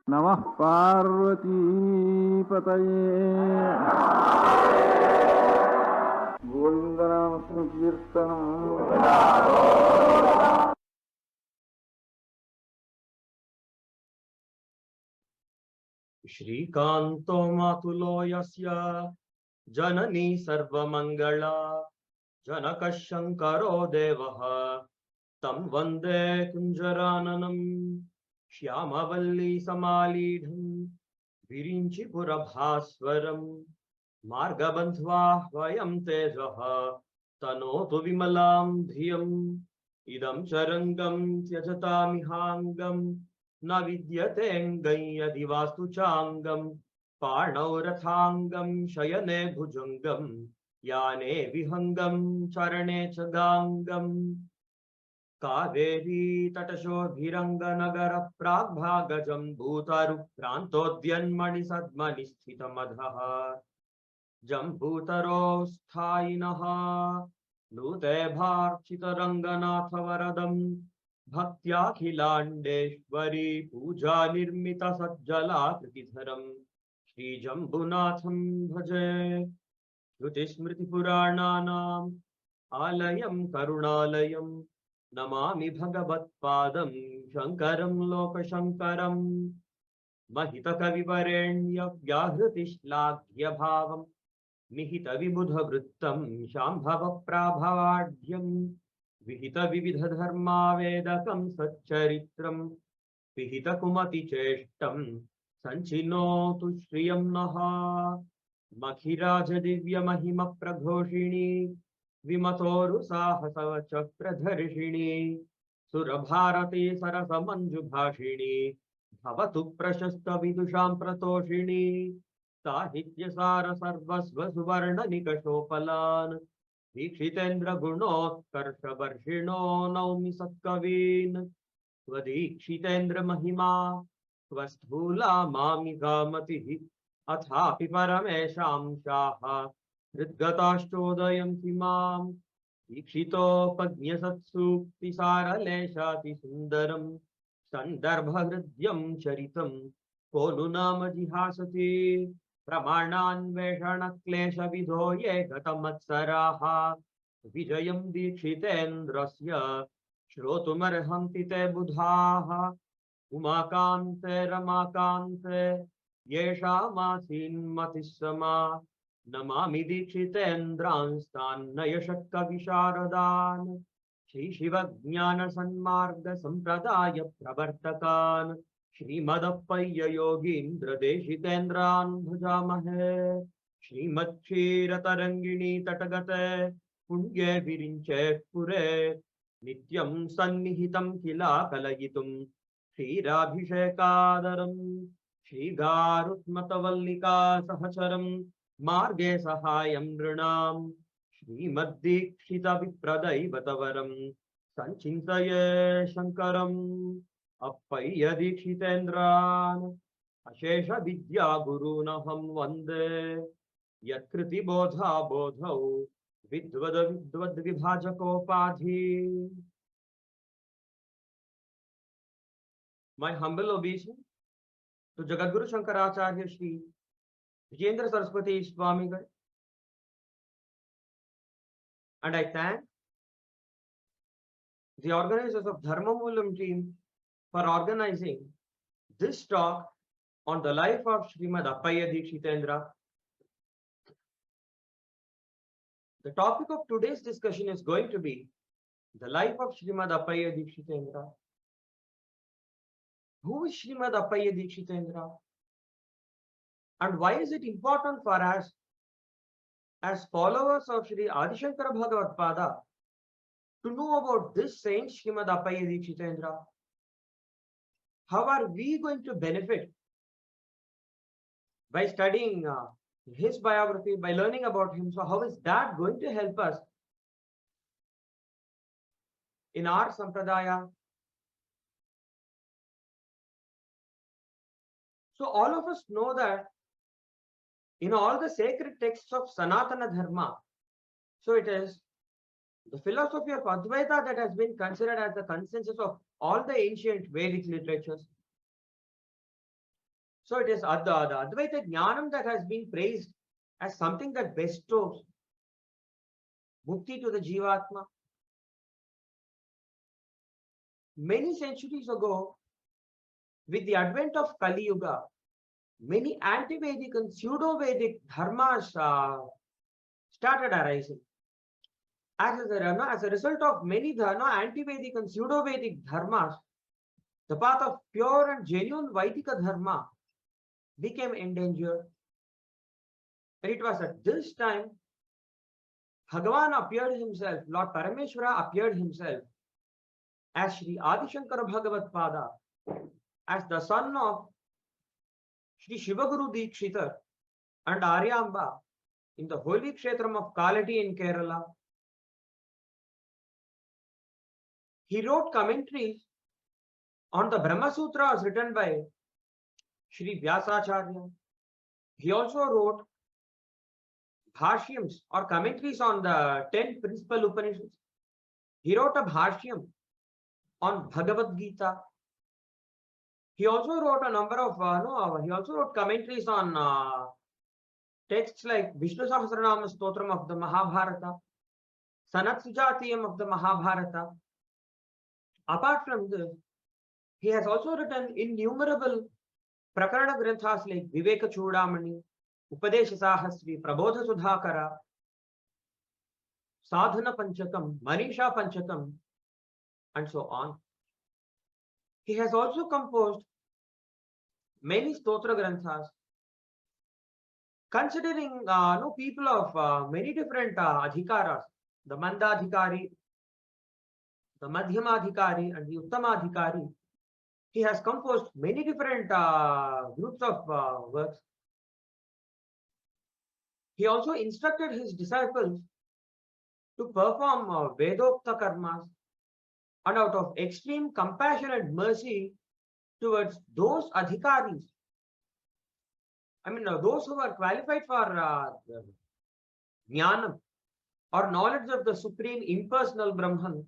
Namah Parvati Pataye Govindanam Sankirtanam Shrikanto Matulo Yasya Janani Sarvamangala Janaka Shankaro Devaha Tam Vande Kunjarananam Shyamavalli Samalidham Virinchi Purabhaswaram Margabandhva Vayam Tejaha Tanotu Vimalam Dhyam Idam Charangam Tyajatamihangam Na Vidyate Gayadivastu Changam Parnau Rathangam Shayane Bhujangam Yane Vihangam Charane Chagangam Kaveri Tatasho Dhiranga Nagara Pragbhagajam Bhutaru Prantodyanmani Sadmani Sthitamadhaha Jambutaro Sthainaha Nute Bharchita Ranganatha Varadam Bhaktya Khilandeshwari Puja Nirmita Sajjala Krititharam Shri Jambunatham Bhaje Shruti Smriti Purananam Alayam Karunalayam Namami Bhagavat Padam Shankaram Loka Shankaram Mahita Kavivarenya Vyahriti Shlagya Bhavam Nihita Vibudha Vrittam Shambhava Prabhavadhyam Vihita Vividha Dharma Vedakam Satcharitram Vihita Kumati Cheshtam Sanchinotu Shriyam Naha Makhiraja Divya Mahima Praghoshini Vimatoru Sahasava Chakradharshini Surabharati Sarasamanju Bhashini Bhavatu Prashasta Vidusham Pratoshini Sahitya Sarvasva Suvarna Nikashopalan Dikshitendra Gunotkarsha Varshino Naumi Satkavin Svadikshitendra Mahima Svasthula Mami Kamati Athapi Paramesham Shaha Hridgatashchodayam Timam Dikshito Pagnyasatsu Tisaraleshati Sundaram Sandarbha Hridyam Charitam Konunama Jihasati Pramananveshana Klesha Vidhoye Gatamatsaraha Vijayam Dikshitendrasya Shrotumarhanti te Budhaha Umakante Ramakante Yesha Masin Matisama Namami Dikshitendranstan Nayashakka Visharadan Shri Shiva Jnana Sanmarga Sampradaya Pravartakan Srimad Appayya Yogindra Deshitendran Bhajamahe Srimad Kshira Tarangini Tatagate Punye Virinche Pure Nityam Sannihitam Kila Kalayitum Kshirabhishekadaram Shri Garutmatavallika Sahacharam Marge Sahayam Nrinam Srimad Dikshita Vipradaivatavaram Sanchintaye Shankaram Appayya Dikshitendran Ashesha Vidya Gurunaham Vande Yakriti Bodha Bodhau Vidvada Vidvad Vibhajakopadhi. My humble obeisance to Jagadguru Shankaracharya Shri Vijayendra Saraswati Swamigal, and I thank the organizers of Dharma Moolam team for organizing this talk on the life of Srimad Appayya Dikshitendra. The topic of today's discussion is going to be the life of Srimad Appayya Dikshitendra. Who is Srimad Appayya Dikshitendra? And why is it important for us as followers of Sri Adi Shankara Bhagavad Pada to know about this saint Srimad Appayya Dikshitendra? How are we going to benefit by studying his biography, by learning about him? So how is that going to help us in our sampradaya? So all of us know that in all the sacred texts of Sanatana Dharma, so it is the philosophy of Advaita that has been considered as the consensus of all the ancient Vedic literatures. So it is the Advaita Jnanam that has been praised as something that bestows mukti to the Jivatma. Many centuries ago, with the advent of Kali Yuga, many anti-Vedic and pseudo-Vedic dharmas started arising. As a result of many anti-Vedic and pseudo-Vedic dharmas, the path of pure and genuine Vaidika dharma became endangered. And it was at this time Bhagavan appeared himself, Lord Parameshwara appeared himself as Sri Adi Shankara Bhagavad Pada, as the son of Sri Shivaguru Dikshitendra and Aryamba in the holy kshetram of Kalati in Kerala. He wrote commentaries on the Brahma Sutras written by Sri Vyasacharya. He also wrote bhashyams or commentaries on the 10 principal Upanishads. He wrote a bhashyam on Bhagavad Gita. He also wrote a number of he also wrote commentaries on texts like Vishnu Sahasranama Stotram of the Mahabharata, Sanat Sujatiyam of the Mahabharata. Apart from this, he has also written innumerable Prakarana Granthas like Viveka Chudamani, Upadesha Sahasri, Prabodha Sudhakara, Sadhana Panchakam, Manisha Panchakam, and so on. He has also composed many Stotra Granthas, considering people of many different adhikaras, the Mandadhikari, the Madhyamadhikari, and the Uttamadhikari. He has composed many different groups of works. He also instructed his disciples to perform Vedokta karmas, and out of extreme compassion and mercy towards those adhikaris, those who are qualified for jnanam or knowledge of the supreme impersonal Brahman.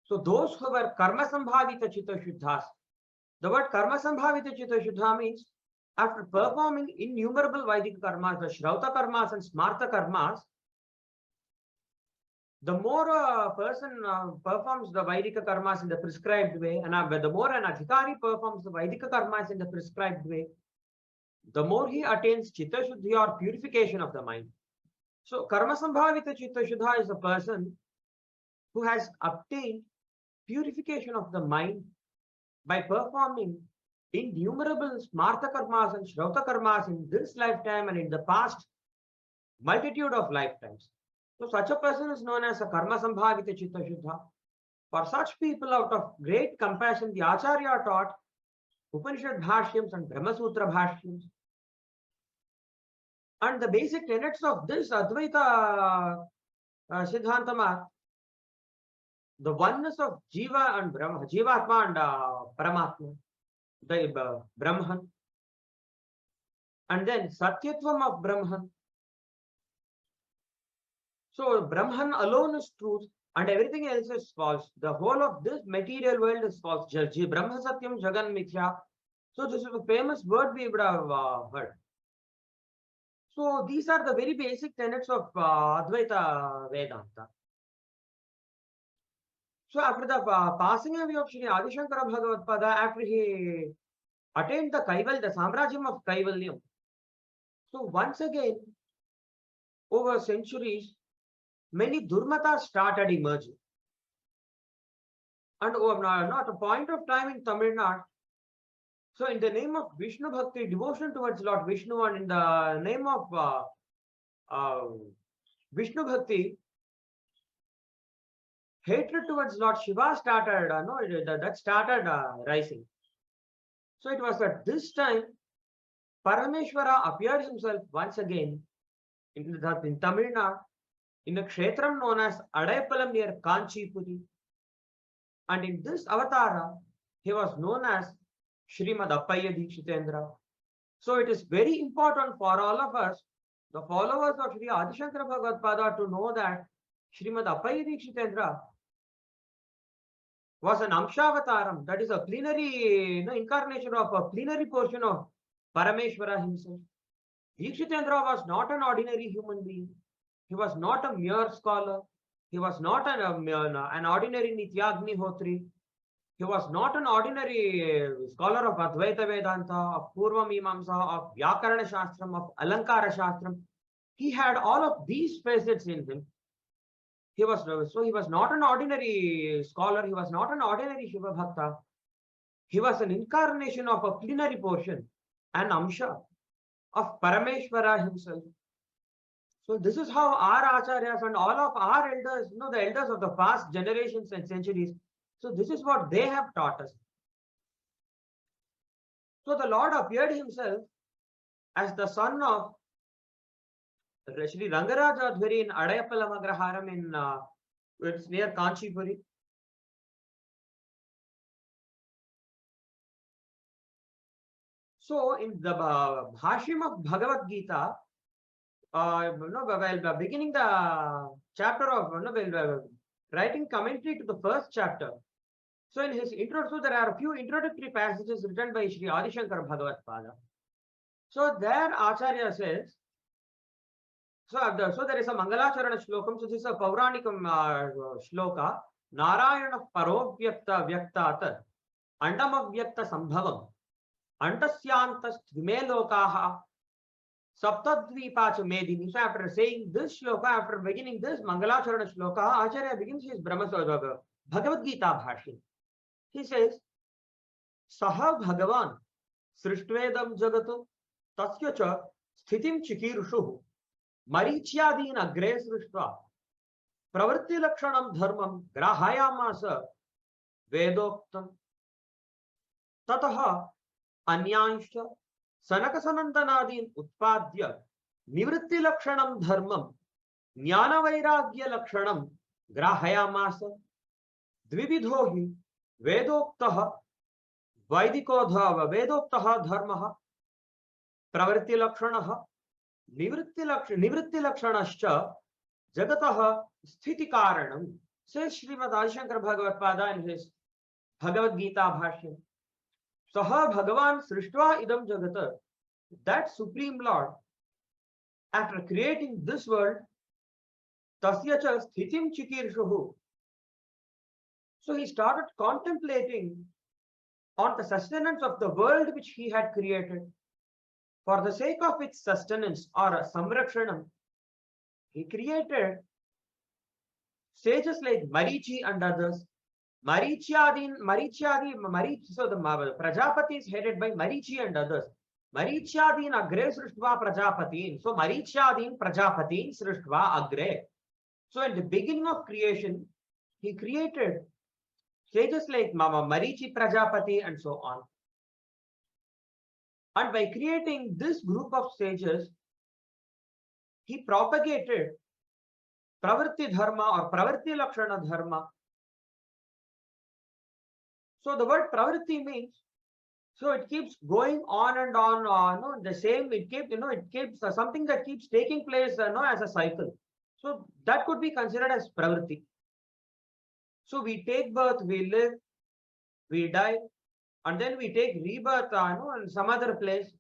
So those who were karma sambhavita chitta shuddhas. The word karma sambhavita chitta shuddha means after performing innumerable Vedic karmas, the Shrauta karmas and Smarta karmas, the more a person performs the Vaidika karmas in the prescribed way, and the more an adhikari performs the Vaidika karmas in the prescribed way, the more he attains chitta shuddhi or purification of the mind. So karma sambhavita chitta shuddha is a person who has obtained purification of the mind by performing innumerable smarta karmas and shrauta karmas in this lifetime and in the past multitude of lifetimes. So such a person is known as a karma sambhavita chitta shuddha. For such people, out of great compassion, the Acharya taught Upanishad bhashyams and Brahma Sutra bhashyams. And the basic tenets of this Advaita Siddhantam are the oneness of Jiva and Brahma, Jivatma and Paramatma, the Brahman, and then Satyatvam of Brahman. So Brahman alone is truth and everything else is false. The whole of this material world is false. Brahma Satyam Jagan Mithya. So this is a famous word we would have heard. So these are the very basic tenets of Advaita Vedanta. So after the passing away of Sri Adi Shankara Bhagavad Pada, after he attained the Kaival, the Samrajyam of Kaivalyam, so once again, over centuries, many Durmatas started emerging. And at a point of time in Tamil Nadu, so in the name of Vishnu Bhakti, devotion towards Lord Vishnu, and in the name of Vishnu Bhakti, hatred towards Lord Shiva started, rising. So it was at this time, Parameshwara appeared himself once again in Tamil Nadu, in a kshetram known as Adaipalam near Kanchi Puri. And in this avatara, he was known as Srimad Appayya Dikshitendra. So it is very important for all of us, the followers of Sri Adi Shankara Bhagavad Pada, to know that Srimad Appayya Dikshitendra was an Amshavataram, that is a plenary incarnation of a plenary portion of Parameshwara himself. Dikshitendra was not an ordinary human being. He was not a mere scholar. He was not an ordinary Nityagnihotri. He was not an ordinary scholar of Advaita Vedanta, of Purva Mimamsa, of Vyakarana Shastram, of Alankara Shastram. He had all of these facets in him. He was not an ordinary scholar. He was not an ordinary Shiva Bhakta. He was an incarnation of a plenary portion, an Amsha of Parameshwara himself. So this is how our Acharyas and all of our elders, the elders of the past generations and centuries, so this is what they have taught us. So the Lord appeared himself as the son of Sri Rangaraja Adhvari in Adayappalamagraharam in it's near Kanchi. So in the Bhashim of Bhagavad Gita, while beginning the chapter of writing commentary to the first chapter. So in his intro, so there are a few introductory passages written by Sri Adi Shankara Bhagavatpada. So there Acharya says, so there is a Mangalacharana Shlokam, so this is a Pauranikam Shloka, Narayana Parovyakta Vyaktat, Andamavyakta Sambhavam, Antasyantas Vimelokaha, Saptadvipacha Medini. So after saying this shloka, after beginning this Mangalacharana shloka, Acharya begins his Bhagavad Gita Bhashya. He says, Saha Bhagavan Srishtvedam Jagatu Tasya cha Sthitim Chikirushu Maricyadin Agre Srishtva Pravarti Lakshanam Dharmam Grahayamasa Vedoktam Tataha Anyansha Sanakasanandanadin Utpadya Nivritti Lakshanam Dharmam Jnana Vairagya Lakshanam Grahayamasa Dvividhohi Vedoktaha Vaidikoddhava Vedoktaha Dharmaha Pravarti Lakshanaha Nivritti Lakshanascha Jagataha Sthiti Karanam, says Srimad Shankara Bhagavatpada in his Bhagavad Gita Bhashya. Saha Bhagavan Srishtva Idam Jagata, that Supreme Lord, after creating this world, Tasya cha Sthitim Chikirshuhu. So he started contemplating on the sustenance of the world which he had created. For the sake of its sustenance or samrakshanam, he created sages like Marichi and others. So the Prajapati is headed by Marichi and others. Maricyadin Agre Srishtva Prajapatin. So Maricyadin Prajapatin Srishtva Agre. So at the beginning of creation, he created sages like Marichi Prajapati and so on. And by creating this group of sages, he propagated Pravarti Dharma or Pravarti Lakshana Dharma. So the word Pravarti means, so it keeps going on and on, the same, it keeps something that keeps taking place, as a cycle. So that could be considered as Pravarti. So we take birth, we live, we die, and then we take rebirth, in some other place,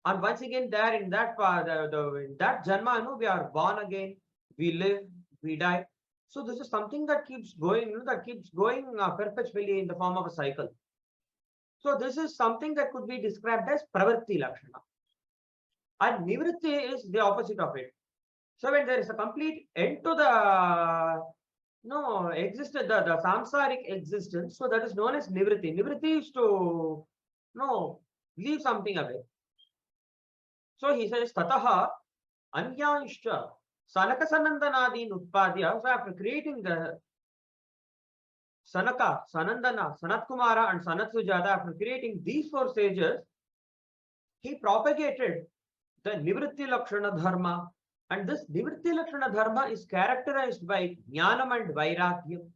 and once again there in that in that Janma, we are born again, we live, we die. So this is something that keeps going, perpetually in the form of a cycle. So this is something that could be described as Pravarti Lakshana. And Nivritti is the opposite of it. So when there is a complete end to the the samsaric existence, so that is known as Nivritti. Nivritti is to leave something away. So he says, Tataha Anyanscha Sanakasanandanadin Utpadya. So after creating the Sanaka, Sanandana, Sanat Kumara and Sanat Sujata, after creating these four sages, he propagated the Nivritti Lakshana Dharma. And this Nivritti Lakshana Dharma is characterized by Jnanam and Vairagyam.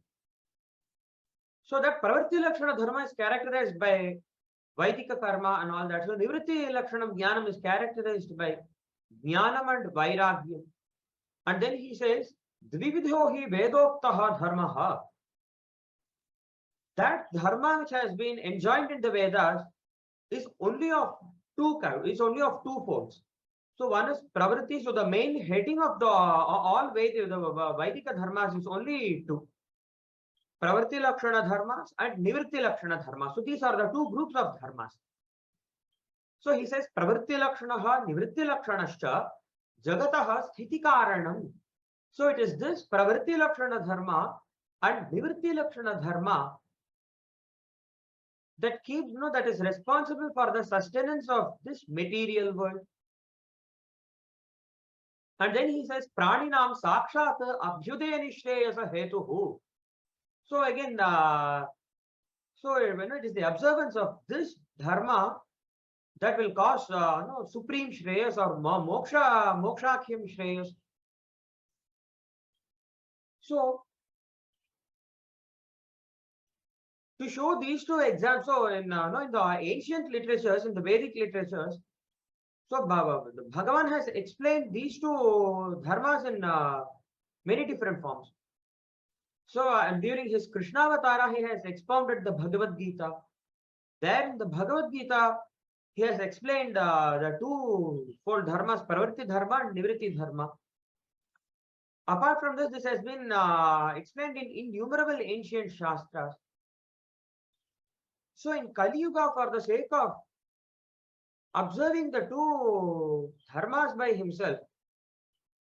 So that Pravarti Lakshana Dharma is characterized by Vaidika Karma and all that. So Nivritti Lakshanam Jnanam is characterized by Jnanam and Vairagyam. And then he says, Dvividho hi Vedoktaha Dharmaha. That Dharma which has been enjoined in the Vedas is only of two kinds. It's only of two folds. So one is pravritti. So the main heading of the all Vedic, the Vedic dharmas is only two: pravritti lakshana dharmas and nivritti lakshana dharmas. So these are the two groups of dharmas. So he says pravritti lakshanaha nivritti lakshanascha jagataha sthiti karanam. So it is this pravritti lakshana dharma and nivritti lakshana dharma that keeps, that is responsible for the sustenance of this material world. And then he says praninam sakshat abhyudaya nishreyasa hetuhu. So again, it is the observance of this dharma that will cause supreme shreyas or mokshakhyam shreyas. So to show these two examples, so in the ancient literatures, in the Vedic literatures, so Bhagavan has explained these two dharmas in many different forms. So and during his Krishna Avatara, he has expounded the Bhagavad Gita. There in the Bhagavad Gita, he has explained the two-fold dharmas, pravritti dharma and nivritti dharma. Apart from this, this has been explained in innumerable ancient Shastras. So in Kali Yuga, for the sake of observing the two dharmas by himself,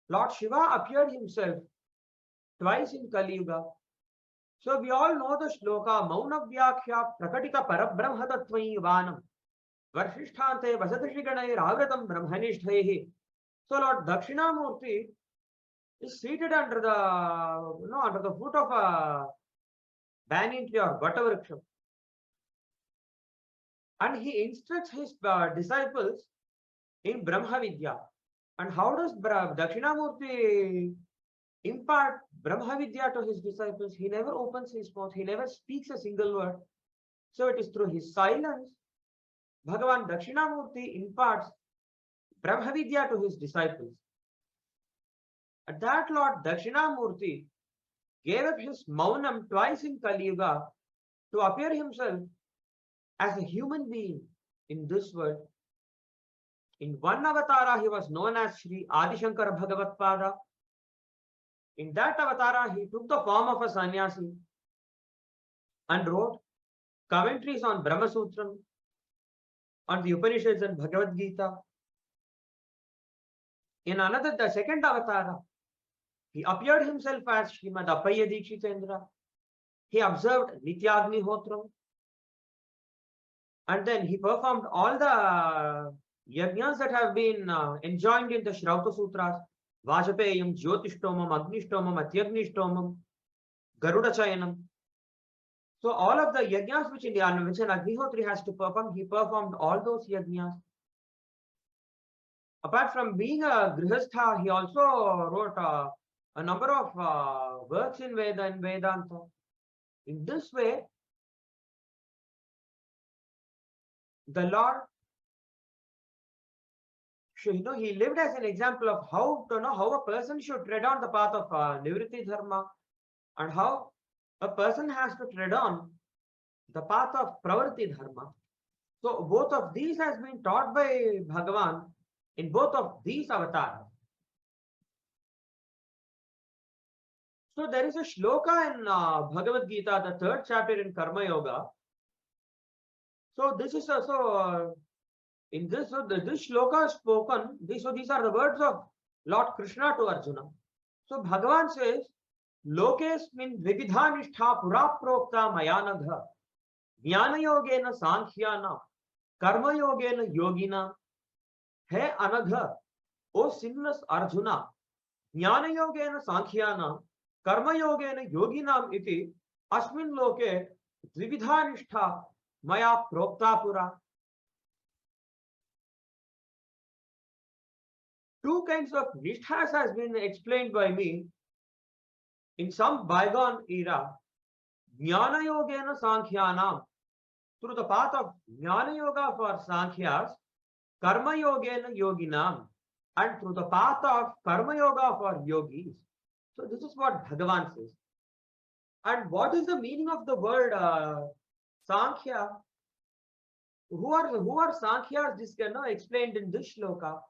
Lord Shiva appeared himself twice in Kali Yuga. So we all know the shloka, Mauna Vyakhya Prakatita Parabrahma Tattvai Vanam Varshisthante Vasatrishiganai Ravratam Brahmanishthahi. So Lord Dakshinamurti is seated under the foot of a banyan tree or Vatavriksha. And he instructs his disciples in Brahma Vidya. And how does Dakshinamurti impart Brahma Vidya to his disciples? He never opens his mouth, he never speaks a single word. So it is through his silence, Bhagavan Dakshinamurti imparts Brahma Vidya to his disciples. At that Lord Dakshinamurti gave up his maunam twice in Kali Yuga to appear himself as a human being in this world. In one avatara, he was known as Sri Adi Shankara Bhagavatpada. In that avatara, he took the form of a sannyasi and wrote commentaries on Brahma Sutram, on the Upanishads and Bhagavad Gita. In the second avatara, he appeared himself as Srimad Appayya Dikshitendra. He observed Nityagnihotra. And then he performed all the yajnas that have been enjoined in the Shrauta Sutras. Vajapayam, Jyotishtomam, Agnishtomam, Atyagnistomam, Garuda Chayanam. So all of the yajnas which an Agnihotri has to perform, he performed all those yajnas. Apart from being a Grihastha, he also wrote a number of works in Veda and Vedanta. In this way, the Lord, he lived as an example of how a person should tread on the path of Nivritti Dharma and how a person has to tread on the path of Pravritti Dharma. So both of these has been taught by Bhagavan in both of these avatars. So there is a shloka in Bhagavad Gita, the 3rd chapter in Karma Yoga. So this is also in this shloka is spoken. These are the words of Lord Krishna to Arjuna. So Bhagavan says, Lokesmin vividhanishta pura prokta mayanagha jnana yogena sankhyana karma yogena yogina. He anagha, O sinless Arjuna, jnana yogena sankhyana karma yogena yoginam iti asmin loke dvividhanishta maya prokta pura. Two kinds of nishthas has been explained by me in some bygone era. Jnana yogena sankhyanam, through the path of Jnana yoga for sankhyas, karma yogena yoginam, and through the path of karma yoga for yogis. So this is what Bhagavan says. And what is the meaning of the word Sankhya? who are Sankhyas explained in this shloka,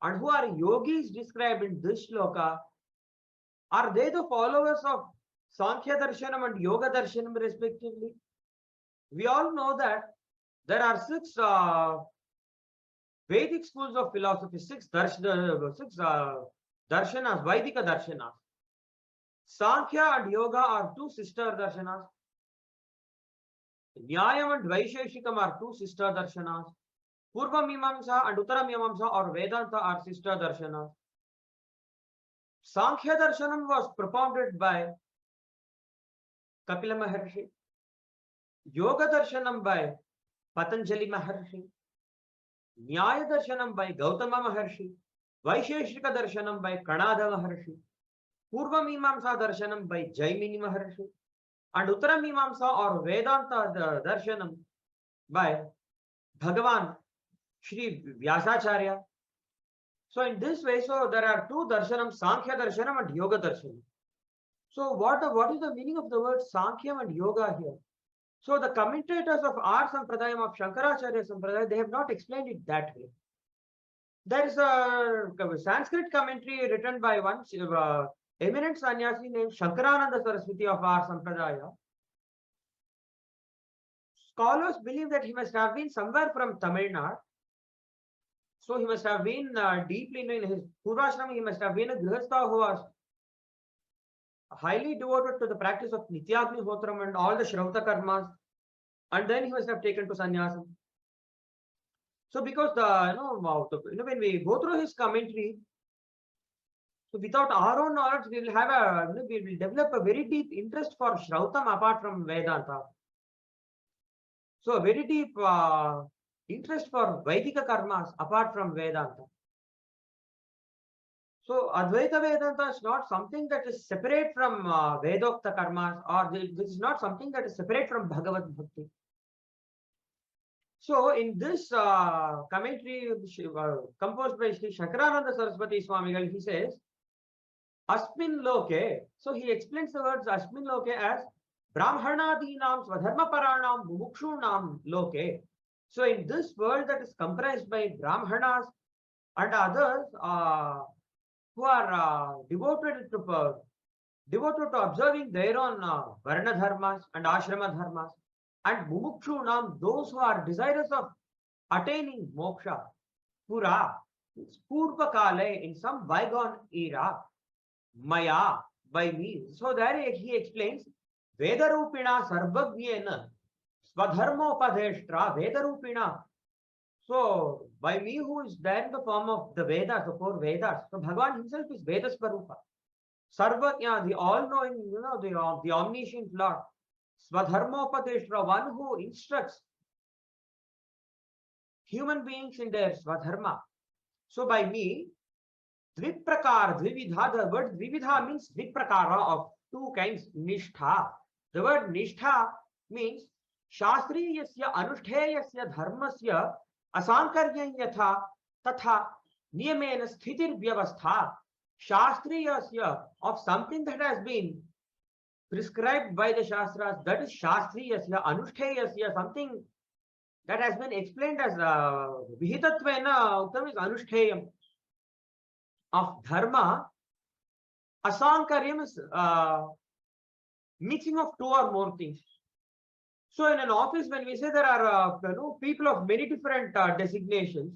and who are yogis described in this shloka? Are they the followers of Sankhya Darshanam and Yoga Darshanam respectively? We all know that there are six Vedic schools of philosophy, six darshanas, Vaidika darshanas. Sankhya and Yoga are two sister darshanas. Nyayam and Vaisheshikam are two sister darshanas. Purva Mimamsa and Uttara Mimamsa or Vedanta are sister darshanas. Sankhya Darshanam was propounded by Kapila Maharshi. Yoga Darshanam by Patanjali Maharshi. Nyaya Darshanam by Gautama Maharshi. Vaisheshika Darshanam by Kanada Maharshi. Purva Mimamsa Darshanam by Jaimini Maharshi. And Uttara Mimamsa or Vedanta Darshanam by Bhagavan Shri Vyasacharya. So in this way, so there are two darshanam, Sankhya Darshanam and Yoga Darshanam. So what is the meaning of the word Sankhya and Yoga here? So the commentators of our Sampradayam, of Shankaracharya Sampradaya, they have not explained it that way. There is a Sanskrit commentary written by one eminent sannyasi named Shankarananda Saraswati of our Sampradaya. Scholars believe that he must have been somewhere from Tamil Nadu. So he must have been deeply in his Purvashram, he must have been a Grihastha who was highly devoted to the practice of Nityagni Hotram and all the Shrauta karmas, and then he must have taken to sannyasam. So because when we go through his commentary, so without our own knowledge, we will develop a very deep interest for Shrautam apart from Vedanta. So a very deep interest for Vaidika karmas apart from Vedanta. So Advaita Vedanta is not something that is separate from Vedokta karmas, or this is not something that is separate from Bhagavad Bhakti. So in this commentary composed by Sri Shankarananda Saraswati Swamigal, he says, Asmin Loke. So he explains the words Asmin Loke as Brahmanadinam Swadharma Paranam Mumukshunam Loke. So in this world that is comprised by Brahmanas and others who are devoted to observing their own Varna dharmas and Ashrama dharmas, and Mumukshunam, those who are desirous of attaining moksha, Pura, Purva Kale, in some bygone era, Maya, by me. So there he explains, Vedarupina Sarvagnyena Swadharmopadeshtra Vedarupina. So by me, who is there in the form of the Vedas, the four Vedas. So Bhagavan himself is Vedasvarupa. Sarvagnya, the all-knowing, the omniscient Lord. Swadharmopadeshtra, one who instructs human beings in their Swadharma. So by me, Dviprakar, Dvividha, the word Dvividha means Dviprakara, of two kinds, Nishtha. The word Nishtha means Shastriyasya Anushteyasya Dharmasya Asankaryam Yatha Tatha Niyamena Sthitir Vyavastha. Shastriyasya, of something that has been prescribed by the Shastras, that is Shastriyasya, Anushteyasya, something that has been explained as Vihitatvena Uttam is Anushteyam. Of Dharma, Asankaryam is mixing of two or more things. So in an office, when we say there are people of many different designations,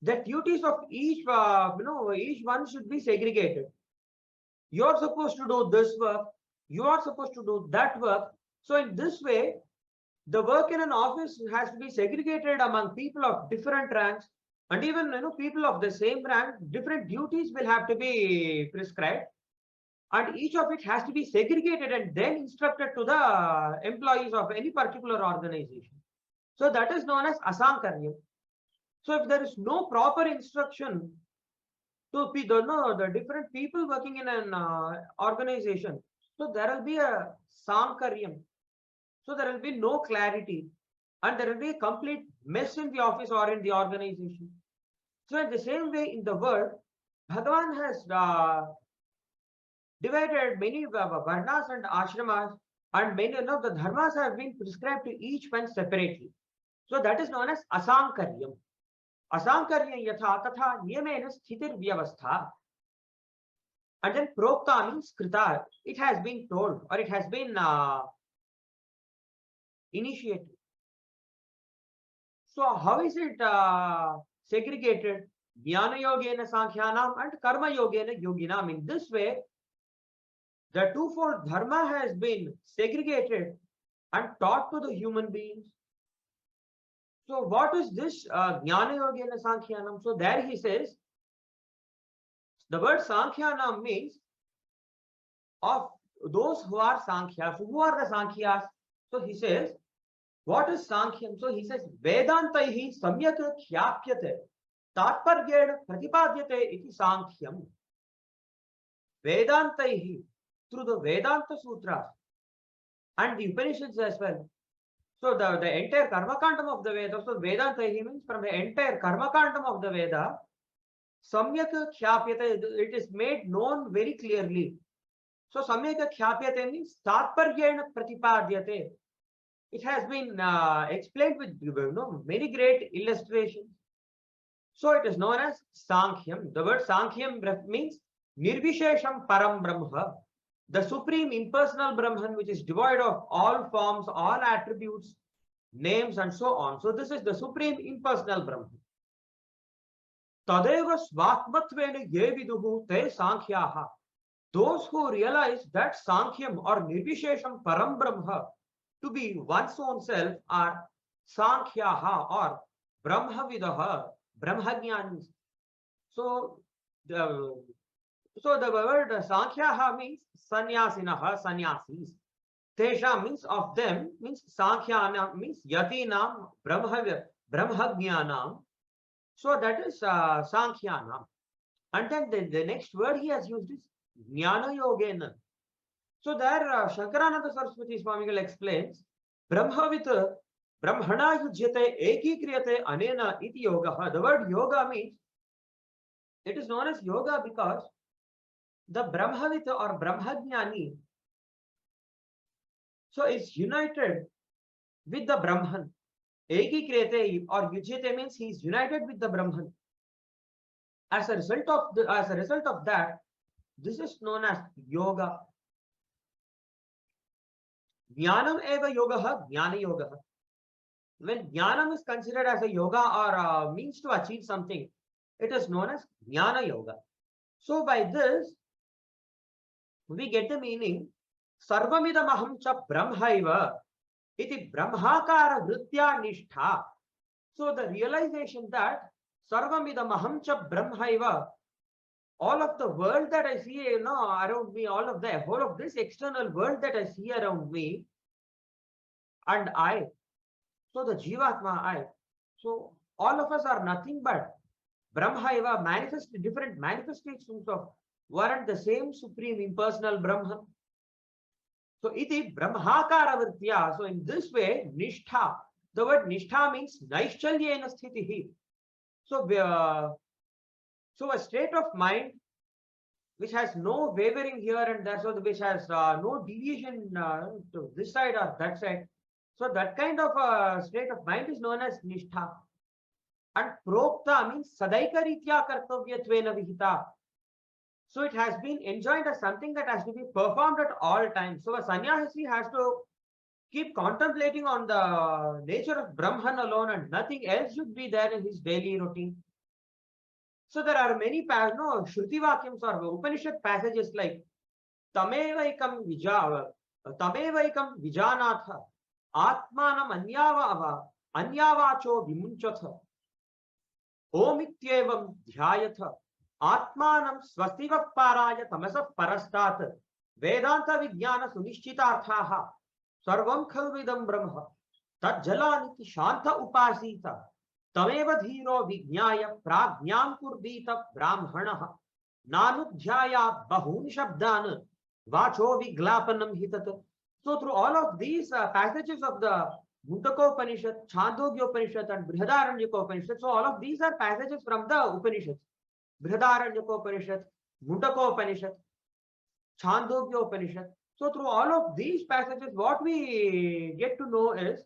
the duties of each each one should be segregated. You are supposed to do this work, you are supposed to do that work. So in this way, the work in an office has to be segregated among people of different ranks, and even people of the same rank. Different duties will have to be prescribed, and each of it has to be segregated and then instructed to the employees of any particular organization. So that is known as Asankaryam. So if there is no proper instruction to the different people working in an organization, so there will be a Sankaryam. So there will be no clarity, and there will be a complete mess in the office or in the organization. So in the same way, in the world, Bhagavan has divided many varnas and ashramas, and many of the dharmas have been prescribed to each one separately. So that is known as asankaryam. Asankaryam yatha tatha niyamena sthitir vyavastha. And then prokta means krita. It has been told or it has been initiated. So how is it segregated? Jnana yogena sankhyanam and karma yogena yoginam. In this way, the twofold dharma has been segregated and taught to the human beings. So what is this jnana yogena sankhyanam? So there he says, the word sankhyanam means of those who are sankhyas. Who are the sankhyas? So he says, what is Sankhya? So he says, Vedantaihi samyak khyapyate tatparyena pratipadyate iti Sankhyam. Vedantaihi, through the Vedanta Sutras and the Upanishads as well. So the entire Karmakandam of the Veda, so Vedantaihi means from the entire Karmakandam of the Veda, samyak khyapyate, it is made known very clearly. So samyak khyapyate means tatparyena pratipadyate. It has been explained with many great illustrations. So it is known as Sankhyam. The word Sankhyam means Nirvishesham Param Brahma, the supreme impersonal Brahman, which is devoid of all forms, all attributes, names, and so on. So this is the supreme impersonal Brahman. Tadeva Svatmatvena ye viduhu te Sankhyaha. Those who realize that Sankhyam or Nirvishesham Param Brahma to be one's own self are Sankhyaha or Brahmavidaha, Brahmajnanis. So the word Sankhyaha means Sanyasinaha, Sannyasis. Tesha means of them, means Sankhyana means Yatinam, Brahmajnanam. So that is Sankhyanam. And then the next word he has used is Jnana Yogena. So there Shankarananda Saraswati Swamigal explains, Brahmavit Brahmana yujyate eki kriyate anena iti yoga. The word yoga means, it is known as yoga because the Brahmavit or Brahmajnani so is united with the Brahman. Eki kriyate or yujyate means he is united with the Brahman. As a result of that, this is known as yoga. Jnanam eva yoga, jnana yoga. When jnanam is considered as a yoga or a means to achieve something, it is known as jnana yoga. So by this, we get the meaning, sarvamidamaham cha brahmaiva iti brahmakara vritya nishtha. So the realization that sarvamidamaham cha brahmaiva, all of the world that I see around me, all of the whole of this external world that I see around me, and I, so the Jivatma, I, so all of us are nothing but Brahmaiva, different manifestations of one and the same supreme impersonal Brahman. So iti brahmakara vritya. So in this way, nishtha, the word nishtha means naishchalyena sthitihi. So a state of mind which has no wavering here and there, so which has no deviation to this side or that side. So that kind of state of mind is known as nishtha. And prokta means sadaika ritya kartavyatvena vihita. So it has been enjoined as something that has to be performed at all times. So a sannyasi has to keep contemplating on the nature of Brahman alone, and nothing else should be there in his daily routine. So there are many Shruti Vakyams or Upanishad passages like Tamevaikam Vijanatha Atmanam Anyavacho Vimunchatha Omityevam Dhyayatha Atmanam Swastiva Paraya Tamasa Parastat Vedanta Vijnana Sunishchitarthaha Sarvam Khalvidam Brahma Tat Jalaniti Shanta Upasita Tameva Dhiro Vijnaya Prajnam Kurdita Brahmanaha Nanudhyaya Bahun Shabdana Vacho Viglapanam Hitat. So through all of these passages of the Mundakopanishad, Chandogyopanishad and Brihadaranyukopanishad, so all of these are passages from the Upanishads. Brihadaranyukopanishad, Mundakopanishad, Chandogyopanishad. So through all of these passages, what we get to know is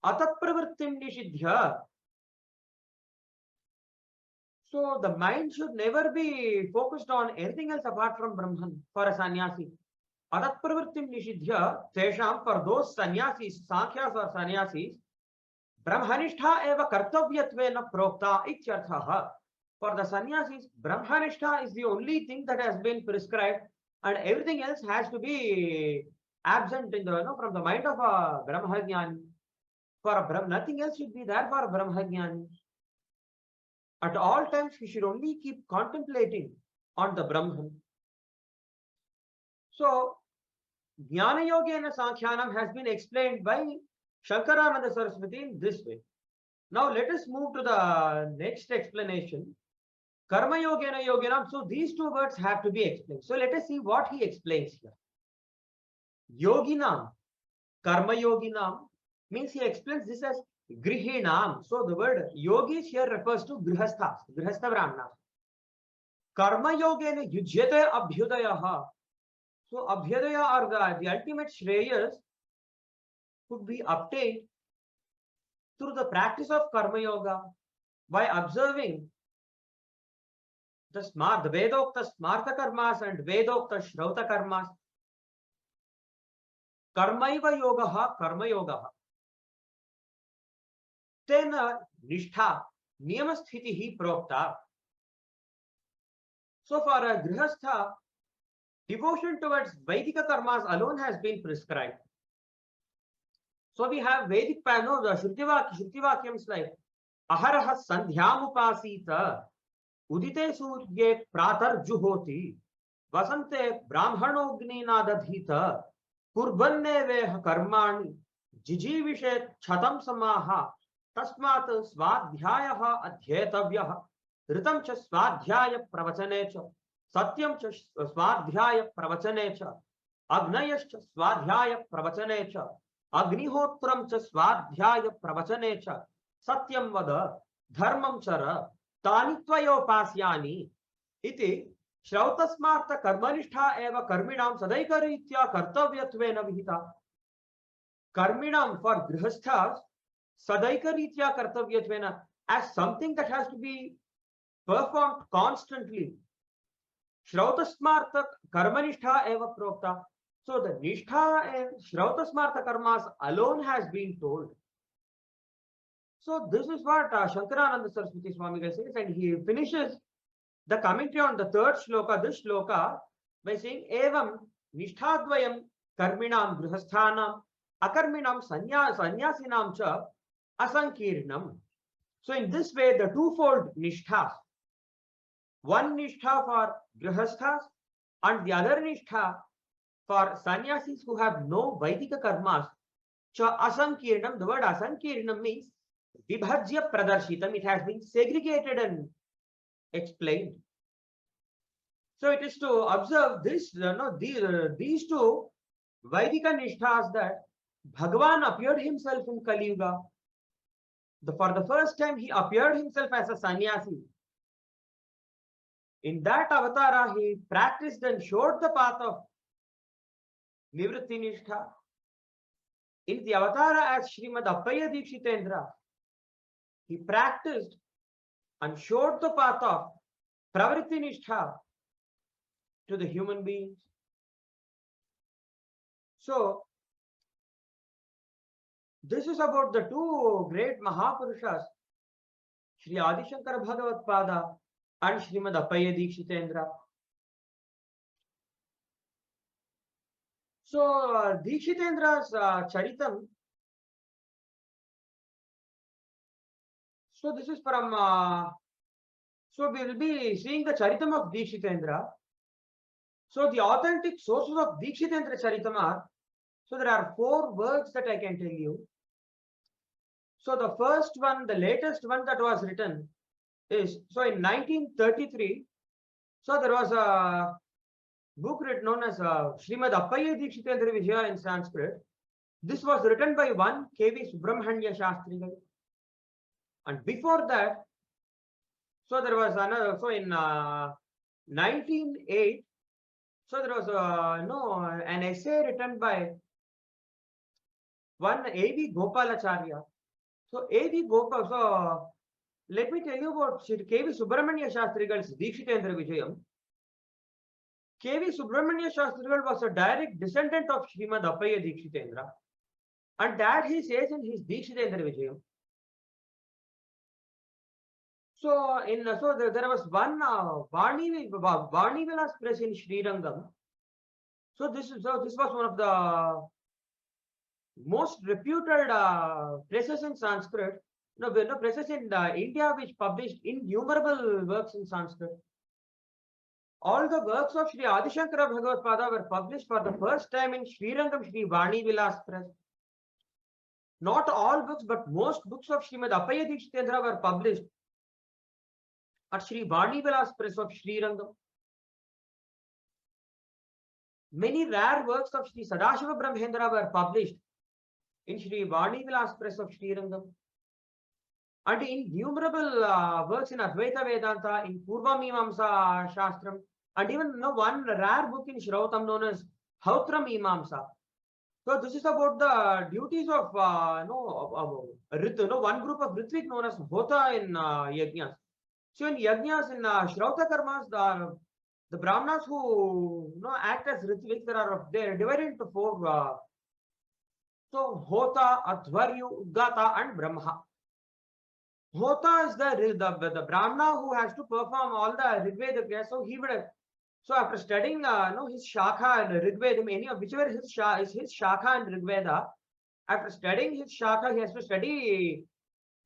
atat pravrittim nishidhya. So the mind should never be focused on anything else apart from Brahman for a sannyasi. Atat pravrittim nishidhya tesham, for those sannyasis, sankhyas or sannyasis, Brahmanishtha eva kartavyatvena prokta ityarthaha. For the sannyasis, Brahmanishtha is the only thing that has been prescribed, and everything else has to be absent in the from the mind of a Brahmajnani. For a Brahm, nothing else should be there for a Brahmajnani. At all times, he should only keep contemplating on the Brahman. So, Jnana Yogena Sankhyanam has been explained by Shankarananda Saraswati in this way. Now, let us move to the next explanation. Karma Yogena Yoginam. So, these two words have to be explained. So, let us see what he explains here. Yoginam, Karma Yoginam means he explains this as Grihinam. So, the word yogis here refers to Grihasthas, Grihastha Brahmanas. Karma Yogena Yujyate Abhyudayaha. So, Abhyudaya or the ultimate Shreyas could be obtained through the practice of Karma Yoga by observing the Vedokta Smartha Karmas and Vedokta Shrauta Karmas. Karmaiva Yogaha, Karma Yogaha. Tena Nishtha Niyamasthitihi Prokta. So, for a Grihastha, devotion towards Vaidika karmas alone has been prescribed. So we have Vedic Pano, the Shruti-vakyams like Aharaha Sandhyamupasita, Udite Surye Pratar Juhoti, Vasante Brahmanogni Nadadhita, Kurbanne Veha Karmani, Jijivishet Chatam Samaha, Tasmat Swadhyayaha Adhyetavyaha, Ritam cha Swadhyaya Pravachane. Satyam cha swadhyaya pravachane cha, Agnayas cha swadhyaya pravachane cha, Agnihotram cha swadhyaya pravachane cha, Satyam vada, Dharmam chara, Tanitvayopasyani, iti, Shrautasmartha karmanishtha eva karminam sadaikaritya kartavyatvena vihita. Karminam for grihasthas, sadaikaritya kartavyatvena, as something that has to be performed constantly. Shrautasmartha karmanishtha eva prokta. So the nishtha and Shrautasmartha karmas alone has been told. So this is what Shankarananda Saraswati Swami says, and he finishes the commentary on the third shloka, this shloka, by saying evam nishtadvayam karminam grihasthanam akarminam sannyasinam cha asankirnam. So in this way, the twofold nisthas, one nishtha for grihasthas and the other nishtha for sannyasis who have no Vaidika karmas, cha asankirnam. The word asankirnam means vibhajya pradarshitam. It has been segregated and explained. So it is to observe this, these two Vaidika nisthas that Bhagavan appeared himself in Kali Yuga. For the first time, he appeared himself as a sannyasi. In that avatara, he practiced and showed the path of Nivritti Nishtha. In the avatara as Srimad Appayya Dikshitendra, he practiced and showed the path of Pravritti Nishtha to the human beings. So, this is about the two great Mahapurushas, Sri Adi Shankara Bhagavad Pada and Srimad Appayya Dikshitendra. So, Dikshitendra's Charitam. So, this is from. So, we will be seeing the Charitam of Dikshitendra. So, the authentic sources of Dikshitendra Charitam are. So, there are 4 works that I can tell you. So, the first one, the latest one that was written is, so in 1933, so there was a book written known as Srimad Appayya Dikshitendra Vijayam in Sanskrit. This was written by one K.V. Subramanya Shastri. And before that, so there was another, so in 1908, so there was an essay written by one A.V. Gopalacharya. So A.V. Gopal, so let me tell you about K.V. Subramanya Shastrigal's Dikshitendra Vijayam. K.V. Subramanya Shastrigal was a direct descendant of Srimad Appayya Dikshitendra, and that he says in his Dikshitendra Vijayam. So there was one Vani Vilas press in Srirangam. So this was one of the most reputed presses in Sanskrit. Presses in India which published innumerable works in Sanskrit. All the works of Sri Adi Shankara Bhagavad were published for the first time in Srirangam Sri Vani Vilas press. Not all books, but most books of Srimad Appayya Dikshitendra were published at Sri Vani Vilas press of Srirangam. Many rare works of Sri Sadashiva Brahmendra were published in Sri Vani Vilas press of Srirangam. And innumerable works in Advaita Vedanta, in Purva Mimamsa Shastram, and even one rare book in Shrautam known as Hautra Mimamsa. So this is about the duties of one group of Ritvik known as Hota in Yajnas. So in Yajnas, in Shrauta Karmas, the Brahmanas who act as Ritvik, they are divided into four. So Hota, Adhvaryu, Udgata, and Brahma. Hota is the Brahmana who has to perform all the Rigveda Kriya. So after studying his Shakha and Rigveda, whichever is his Shakha and Rigveda, after studying his Shakha, he has to study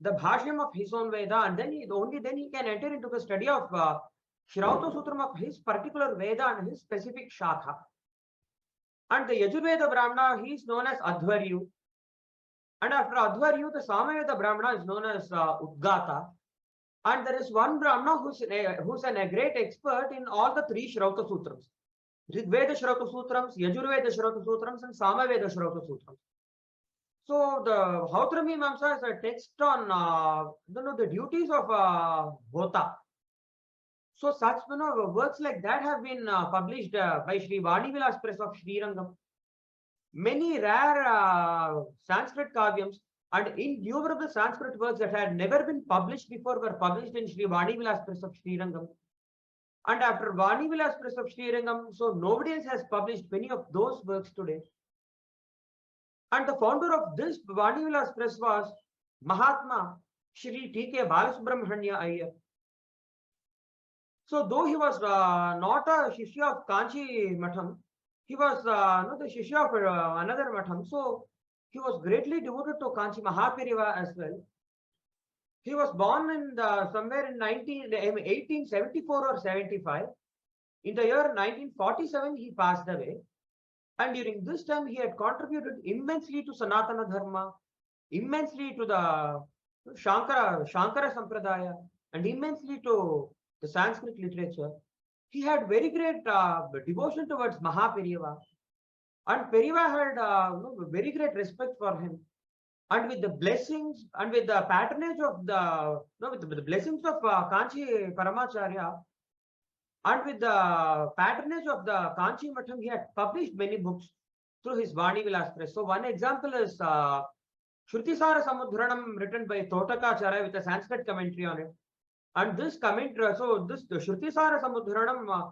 the Bhashyam of his own Veda, and only then he can enter into the study of Shrauta Sutram of his particular Veda and his specific Shakha. And the Yajurveda Brahmana, he is known as Adhvaryu. And after Adhvaryu, the Samaveda Brahmana is known as Udgata. And there is one Brahmana who's a great expert in all the three Shrauta Sutrams. Rigveda Shrauta Sutrams, Yajurveda Shrauta Sutrams, and Samaveda Shrauta Sutrams. So the Hautra Mimamsa is a text on the duties of Hota. So such works like that have been published by Sri Vani Vilas Press of Srirangam. Many rare Sanskrit kavyams and innumerable Sanskrit works that had never been published before were published in Sri Vani Vilas Press of Srirangam. And after Vani Vilas Press of Srirangam, so nobody else has published many of those works today. And the founder of this Vani Vilas Press was Mahatma Shri T.K. Balasubramanya Aiyar. So though he was not a Shishya of Kanchi Matham, he was the Shishya of another Matham. So he was greatly devoted to Kanchi Mahapiriva as well. He was born in somewhere in 1874 or 75. In the year 1947, he passed away. And during this time, he had contributed immensely to Sanatana Dharma, immensely to the Shankara Sampradaya, and immensely to the Sanskrit literature. He had very great devotion towards Mahapiriva, and Periva had very great respect for him. And with the blessings and with the patronage of with the blessings of Kanchi Paramacharya, and with the patronage of the Kanchi Matham, he had published many books through his Vani Vilas Press. So one example is Shrutisara Samudharanam, written by Totakacharya with a Sanskrit commentary on it. And this commentary, so this the Shrutisara Samudharanam,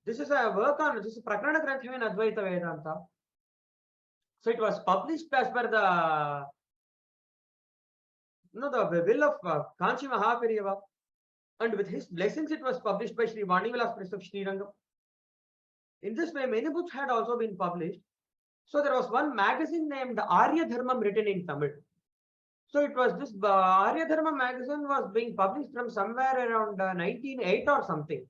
this is a work on, this is Prakarana Grantham in Advaita Vedanta. So it was published as per the will of Kanchi Mahapiriva, and with his blessings it was published by Sri Vani Vilas Press of Srirangam. In this way, many books had also been published. So there was one magazine named Arya Dharmam written in Tamil. So it was this Arya Dharma magazine was being published from somewhere around 1908 or something.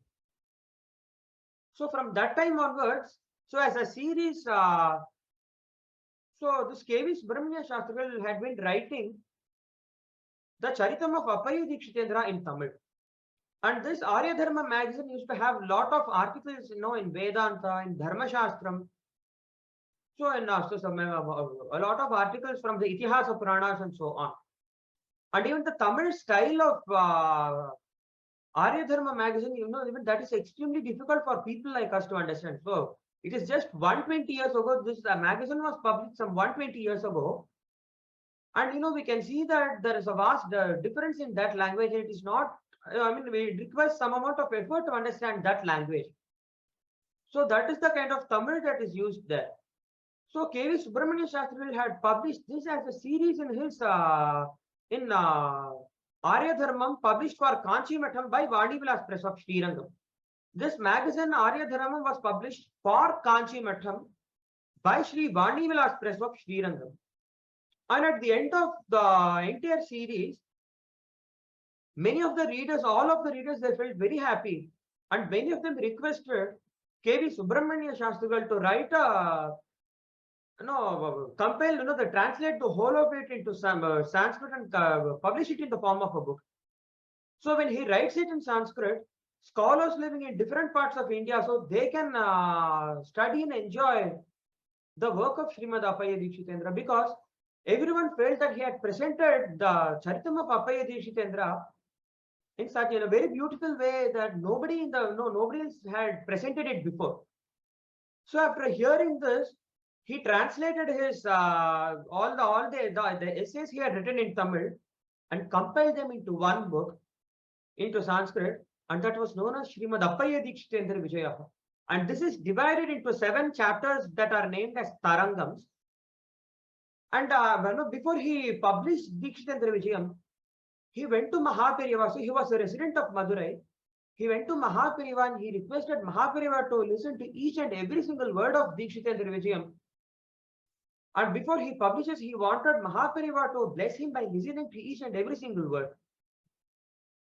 So from that time onwards, so as a series, so this K.V. Subramanya Shastrigal had been writing the Charitam of Appayya Dikshitendra in Tamil. And this Arya Dharma magazine used to have a lot of articles, in Vedanta, in Dharma Shastram. So, a lot of articles from the Itihasa Puranas and so on. And even the Tamil style of Arya Dharma magazine, even that is extremely difficult for people like us to understand. So, It is just 120 years ago. This magazine was published some 120 years ago. And we can see that there is a vast difference in that language. It is not, it requires some amount of effort to understand that language. So that is the kind of Tamil that is used there. So K.V. Subramanya Shastri had published this as a series in his Arya Dharmam, published for Kanchi Matham by Vani Vilas Press of Srirangam. This magazine Arya Dharmam was published for Kanchi Matham by Sri Vani Vilas Press of Srirangam. And at the end of the entire series, many of the readers, all of the readers, they felt very happy, and many of them requested K.V. Subramanya Shastri to write a compile, they translate the whole of it into some Sanskrit and publish it in the form of a book. So when he writes it in Sanskrit, scholars living in different parts of India, so they can study and enjoy the work of Srimad Appayya Dikshitendra, because everyone felt that he had presented the Charitam of Appayya Dikshitendra in such a very beautiful way that nobody else had presented it before. So after hearing this, he translated his all the essays he had written in Tamil and compiled them into one book into Sanskrit, and that was known as Srimad Appayya Dikshitendra Vijayam. And this is divided into 7 chapters that are named as Tarangams. And before he published Dikshitendra Vijayam, he went to Mahaperiva. So he was a resident of Madurai. He went to Mahaperiva and he requested Mahaperiva to listen to each and every single word of Dikshitendra Vijayam. And before he publishes, he wanted Mahaperiva to bless him by listening to each and every single word.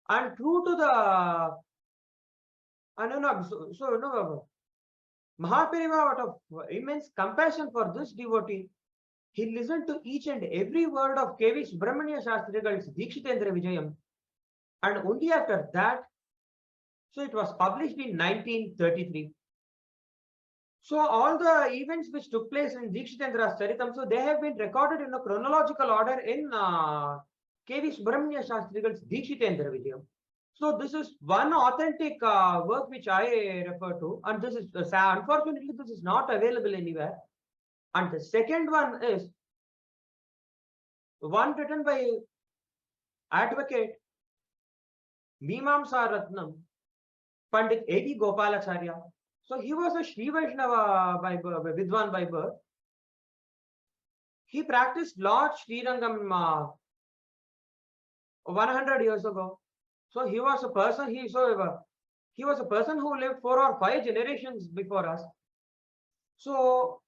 And true to the Mahaperiva, out of immense compassion for this devotee, he listened to each and every word of K.V. Subramanya Shastri's Dikshitendra Vijayam. And only after that, so it was published in 1933. So all the events which took place in Dikshitendra's Charitam, so they have been recorded in a chronological order in K.V. Subramanya Shastri's Dikshitendra Vijayam. So this is one authentic work which I refer to, and this is unfortunately this is not available anywhere. And the second one is one written by advocate Mimamsa Ratnam Pandit A.D. Gopalacharya. So he was a Sri Vaishnava Vidwan by birth. He practiced Lord Srirangam 100 years ago. So he was a person. He was a person who lived 4 or 5 generations before us. So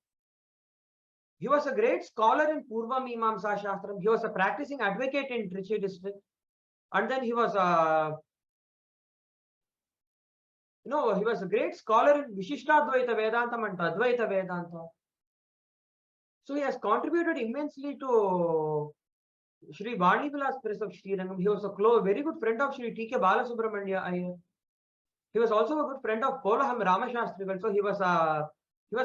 he was a great scholar in Purva Mimamsa Shastram. He was a practicing advocate in Trichy district, and then he was a he was a great scholar in Vishishtadvaita Vedantam and Advaita Vedanta. So he has contributed immensely to Sri Vani Vilas Press of Srirangam. He was a very good friend of Sri T.K. Balasubramanya Aiyar. He was also a good friend of Polaham Ramashastri. So he was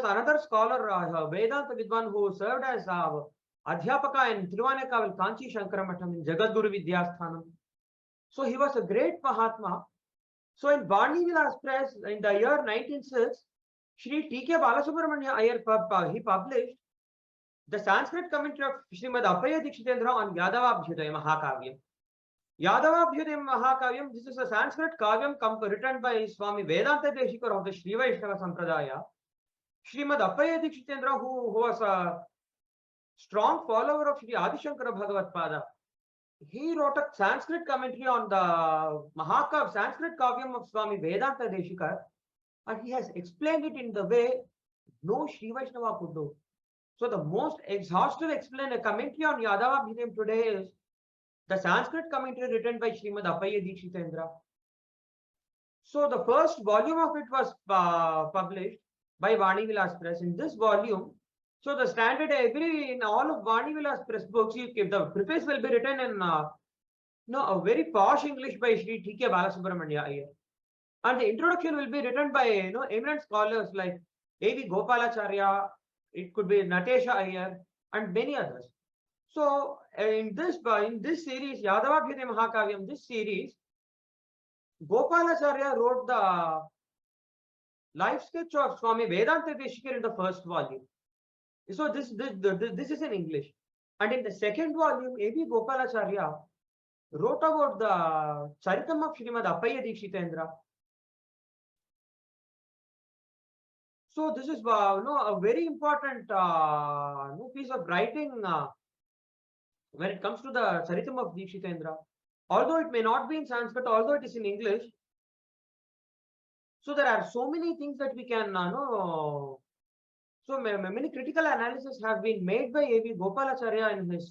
another scholar, Vedanta Vidwan, who served as Adhyapaka in Thiruvanaikka Kanchi Shankara Matham in Jagadguru Vidhyasthanam. So he was a great Mahatma. So in Vani Vilas Press in the year 1906, Sri T.K. Balasubramanya Aiyar he published the Sanskrit commentary of Srimad Appayya Dikshitendra on Yadavabhyudaya Mahakavyam. Yadavabhyudaya Mahakavyam, this is a Sanskrit kavyam written by Swami Vedanta Deshikar of the Sri Vaishnava Sampradaya. Srimad Appayya Dikshitendra, who was a strong follower of Sri Adi Shankara Bhagavatpada, he wrote a Sanskrit commentary on the Sanskrit kavyam of Swami Vedanta Deshikar, and he has explained it in the way no Sri Vaishnava could do. So the most exhaustive commentary on Yadavabhyudayam today is the Sanskrit commentary written by Srimad Appayya Dikshitendra. So the first volume of it was published by Vani Vilas Press. In this volume, so the standard in all of Vani Vilas Press books, the preface will be written in a very posh English by Sri T.K. Balasubramanya Aiyar. And the introduction will be written by eminent scholars like A.V. Gopalacharya, it could be Natesha Aiyar, and many others. So in this series, Yadavabhyudaya Mahakavyam, this series, Gopalacharya wrote the life sketch of Swami Vedanta Deshikar in the first volume. So this is in English. And in the second volume, A.B. Gopalacharya wrote about the Charitam of Srimad Appayya Dikshitendra. So this is a very important piece of writing when it comes to the Charitam of Dikshitendra. Although it may not be in Sanskrit, although it is in English, so there are so many things that we can know. So many critical analysis have been made by A.V. Gopalacharya in his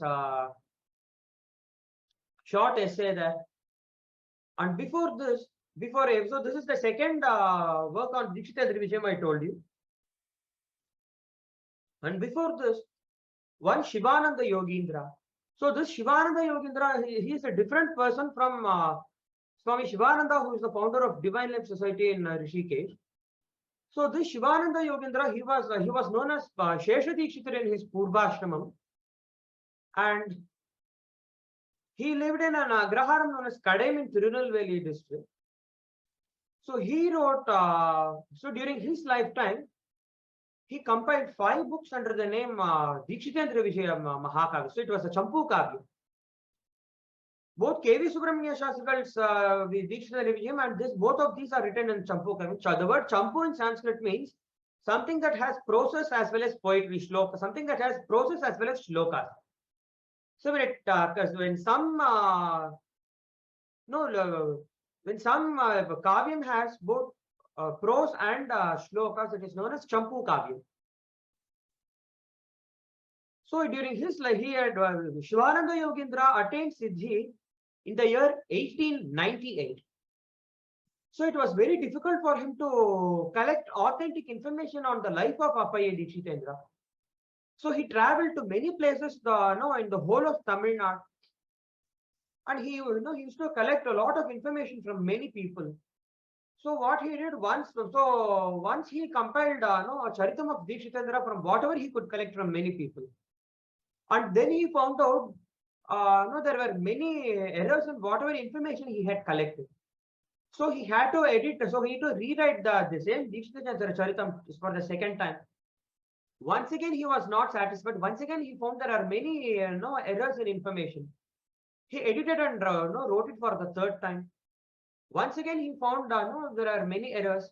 short essay there. And before this, so this is the second work on Dikshitendra Vijayam I told you. And before this, one Shivananda Yogindra. So this Shivananda Yogindra, he is a different person from Swami Shivananda, who is the founder of Divine Life Society in Rishikesh. So this Shivananda Yogindra, he was known as Shesha Dikshitar in his Purvashramam, and he lived in an agraharam known as Kadem in Tirunelveli district. So he wrote, so during his lifetime, he compiled 5 books under the name Dikshitendra Vijayam Mahakavya. So it was a Champu Kavya. Both K.V. Subramanya Shastri's Dikshitendra Vijayam and both of these are written in Champu Kavya. The word Champu in Sanskrit means something that has process as well as poetry, shloka, something that has process as well as shlokas. So when some kavyam has both prose and shlokas, it is known as Champu Kavyam. So during his life, he had Shivananda Yogindra attained Siddhi in the year 1898. So it was very difficult for him to collect authentic information on the life of Appayya Dikshitendra. So he traveled to many places in the whole of Tamil Nadu. And he used to collect a lot of information from many people. So what he did once he compiled a Charitam of Dikshitendra from whatever he could collect from many people. And then he found out there were many errors in whatever information he had collected. So he had to edit, so he had to rewrite the same Dikshitendra Charitam for the second time. Once again, he was not satisfied. Once again, he found there are many errors in information. He edited and wrote it for the third time. Once again, he found there are many errors.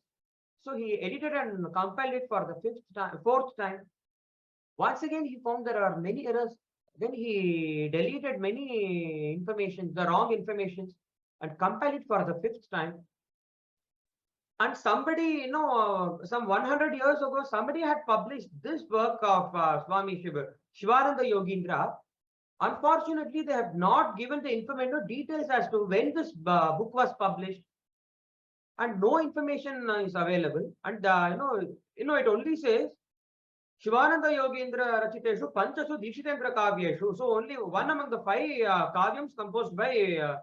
So he edited and compiled it for the fourth time. Once again, he found there are many errors. Then he deleted many information, the wrong information, and compiled it for the 5th time. And somebody, some 100 years ago, somebody had published this work of Swami Shivananda Yogindra. Unfortunately, they have not given the information details as to when this book was published, and no information is available. And it only says Shivananda Yogindra Rachiteshu Panchasu Dikshitendra Kavyeshu. So only one among the 5 kavyams composed by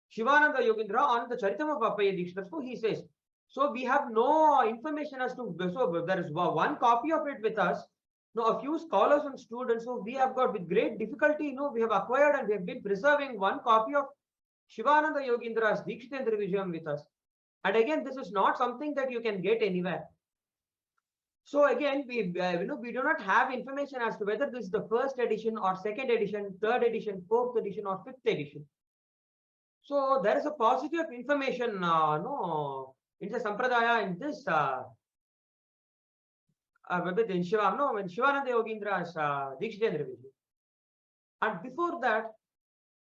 Shivananda Yogindra on the Charitam of Appayya Dikshitendra. So he says, so we have no information as to, so there is one copy of it with us. A few scholars and students, so we have got with great difficulty, we have acquired and we have been preserving one copy of Shivananda Yogindra's Dikshitendra Vijayam with us. And again, this is not something that you can get anywhere. So again, we do not have information as to whether this is the first edition or second edition, third edition, fourth edition, or fifth edition. So there is a paucity of information, in the Sampradaya in this. When Shivananda Yogindra's Dikshitendra Vijayam. And before that,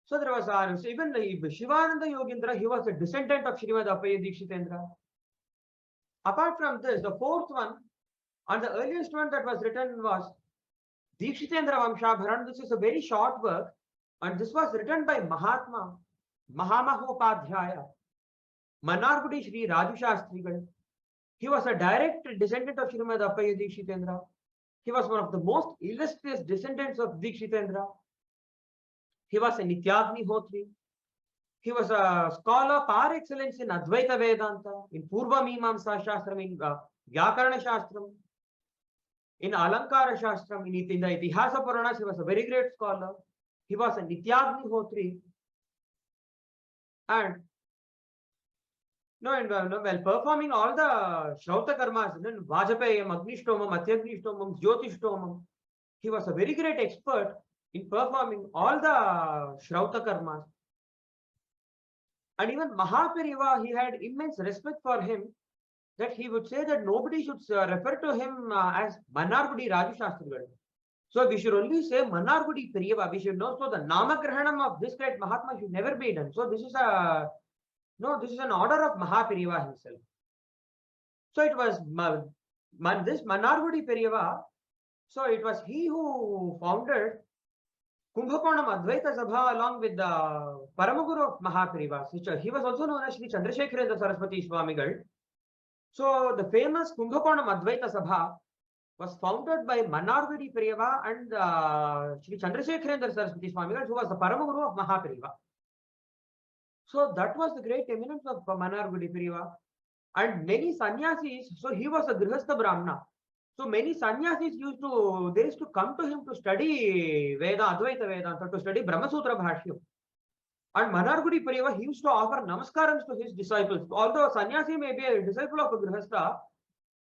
so there was even Shivananda Yogindra, he was a descendant of Srimad Appayya Dikshitendra. Apart from this, the 4th one, and the earliest one that was written was Dikshitendra Vamshabharan. This is a very short work, and this was written by Mahatma Mahamahopadhyaya Manargudi Shri Raju Shastrigal. He was a direct descendant of Srimad Appayya Dikshitendra. He was one of the most illustrious descendants of Dikshitendra. He was a Nityagnihotri. He was a scholar par excellence in Advaita Vedanta, in Purva Mimamsa Shastram, in Vyakarana Shastram, in Alankara Shastram, in the Itihasa Puranas. He was a very great scholar. He was a Nityagnihotri. And No, and while performing all the Shrauta karmas, Vajapayam, Agnishtomam, Atyagnistomam, Jyotishtomam, he was a very great expert in performing all the Shrauta karmas. And even Mahapariva, he had immense respect for him, that he would say that nobody should refer to him as Manargudi Raju Shastrigal. So we should only say Manargudi Periyava. We should know. So the Namagrahanam of this great Mahatma should never be done. So this is an order of Mahapariva himself. So it was this Manargudi Periyava. So it was he who founded Kumbhakonam Advaita Sabha along with the Paramaguru of Mahapariva. He was also known as Sri Chandrasekharendra Saraswati Swamigal. So the famous Kumbhakonam Advaita Sabha was founded by Manargudi Periyava and Sri Chandrasekharendra Saraswati Swamigal, who was the Paramaguru of Mahapariva. So that was the great eminence of Manargudi Periyava. And many sannyasis, so he was a Grihastha Brahmana. So many sannyasis used to come to him to study Veda, Advaita Vedanta, to study Brahmasutra Bhashyam. And Manargudi Periyava, he used to offer namaskarams to his disciples. Although sannyasi may be a disciple of a Grihastha,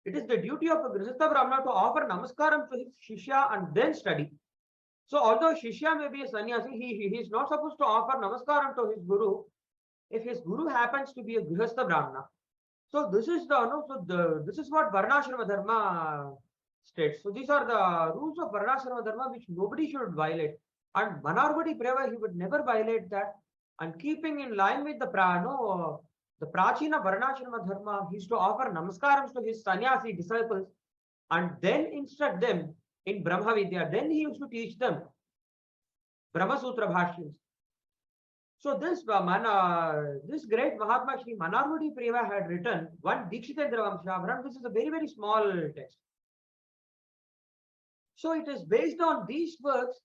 it is the duty of a Grihastha Brahmana to offer namaskaram to his Shishya and then study. So although Shishya may be a sannyasi, he is not supposed to offer namaskaram to his Guru if his Guru happens to be a Grihastha Brahmana. So this is this is what Varnashrama Dharma states. So these are the rules of Varnashrama Dharma which nobody should violate. And Manargudi Periyava, he would never violate that. And keeping in line with the Prachina Varnashrama Dharma, he used to offer namaskarams to his sannyasi disciples and then instruct them in Brahma Vidya. Then he used to teach them Brahma Sutra Bhashyams. So this great Mahatma Shri Manargudi Periyava had written one Dikshitendra Vijayam. This is a very, very small text. So it is based on these works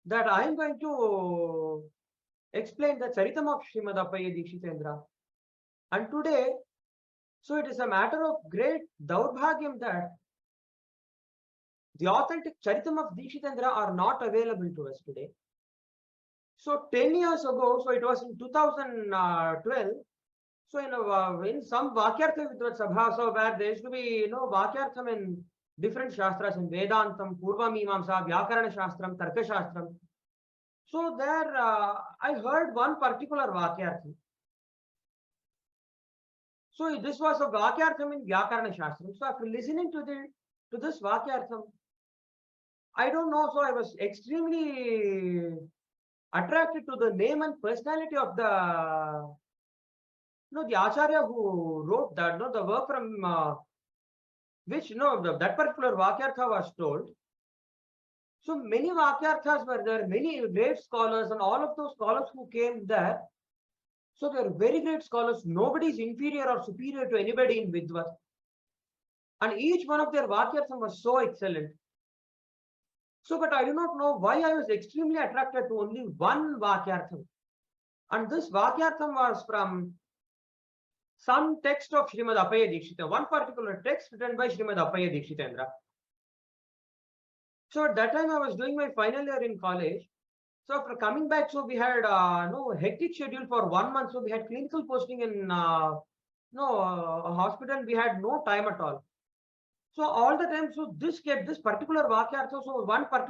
that I am going to explain the Charitam of Srimad Appayya Dikshitendra. And today, so it is a matter of great Daurbhagyam that the authentic Charitam of Dikshitendra are not available to us today. So 10 years ago, so it was in 2012, so in some Vakyartha Vidvat Sabha, so where there used to be Vakyartham in different Shastras, in Vedantam, Purva Mimamsa, Vyakaranam Shastram, Tarka Shastram. So there I heard one particular Vakyartham. So this was a Vakyartham in Vyakarana Shastram. So after listening to this Vakyartham, I don't know, so I was extremely attracted to the name and personality of the Acharya who wrote that, the work from which that particular Vakyartha was told. So many Vakyarthas were there, many great scholars, and all of those scholars who came there, so they are very great scholars. Nobody is inferior or superior to anybody in Vidvat. And each one of their Vakyartham was so excellent. So, but I do not know why I was extremely attracted to only one Vakyartham. And this Vakyartham was from some text of Srimad Appayya Dikshitendra, one particular text written by Srimad Appayya Dikshitendra. So at that time I was doing my final year in college. So after coming back, so we had hectic schedule for 1 month. So we had clinical posting in a hospital. We had no time at all. So all the time, so this particular Vakyartha, so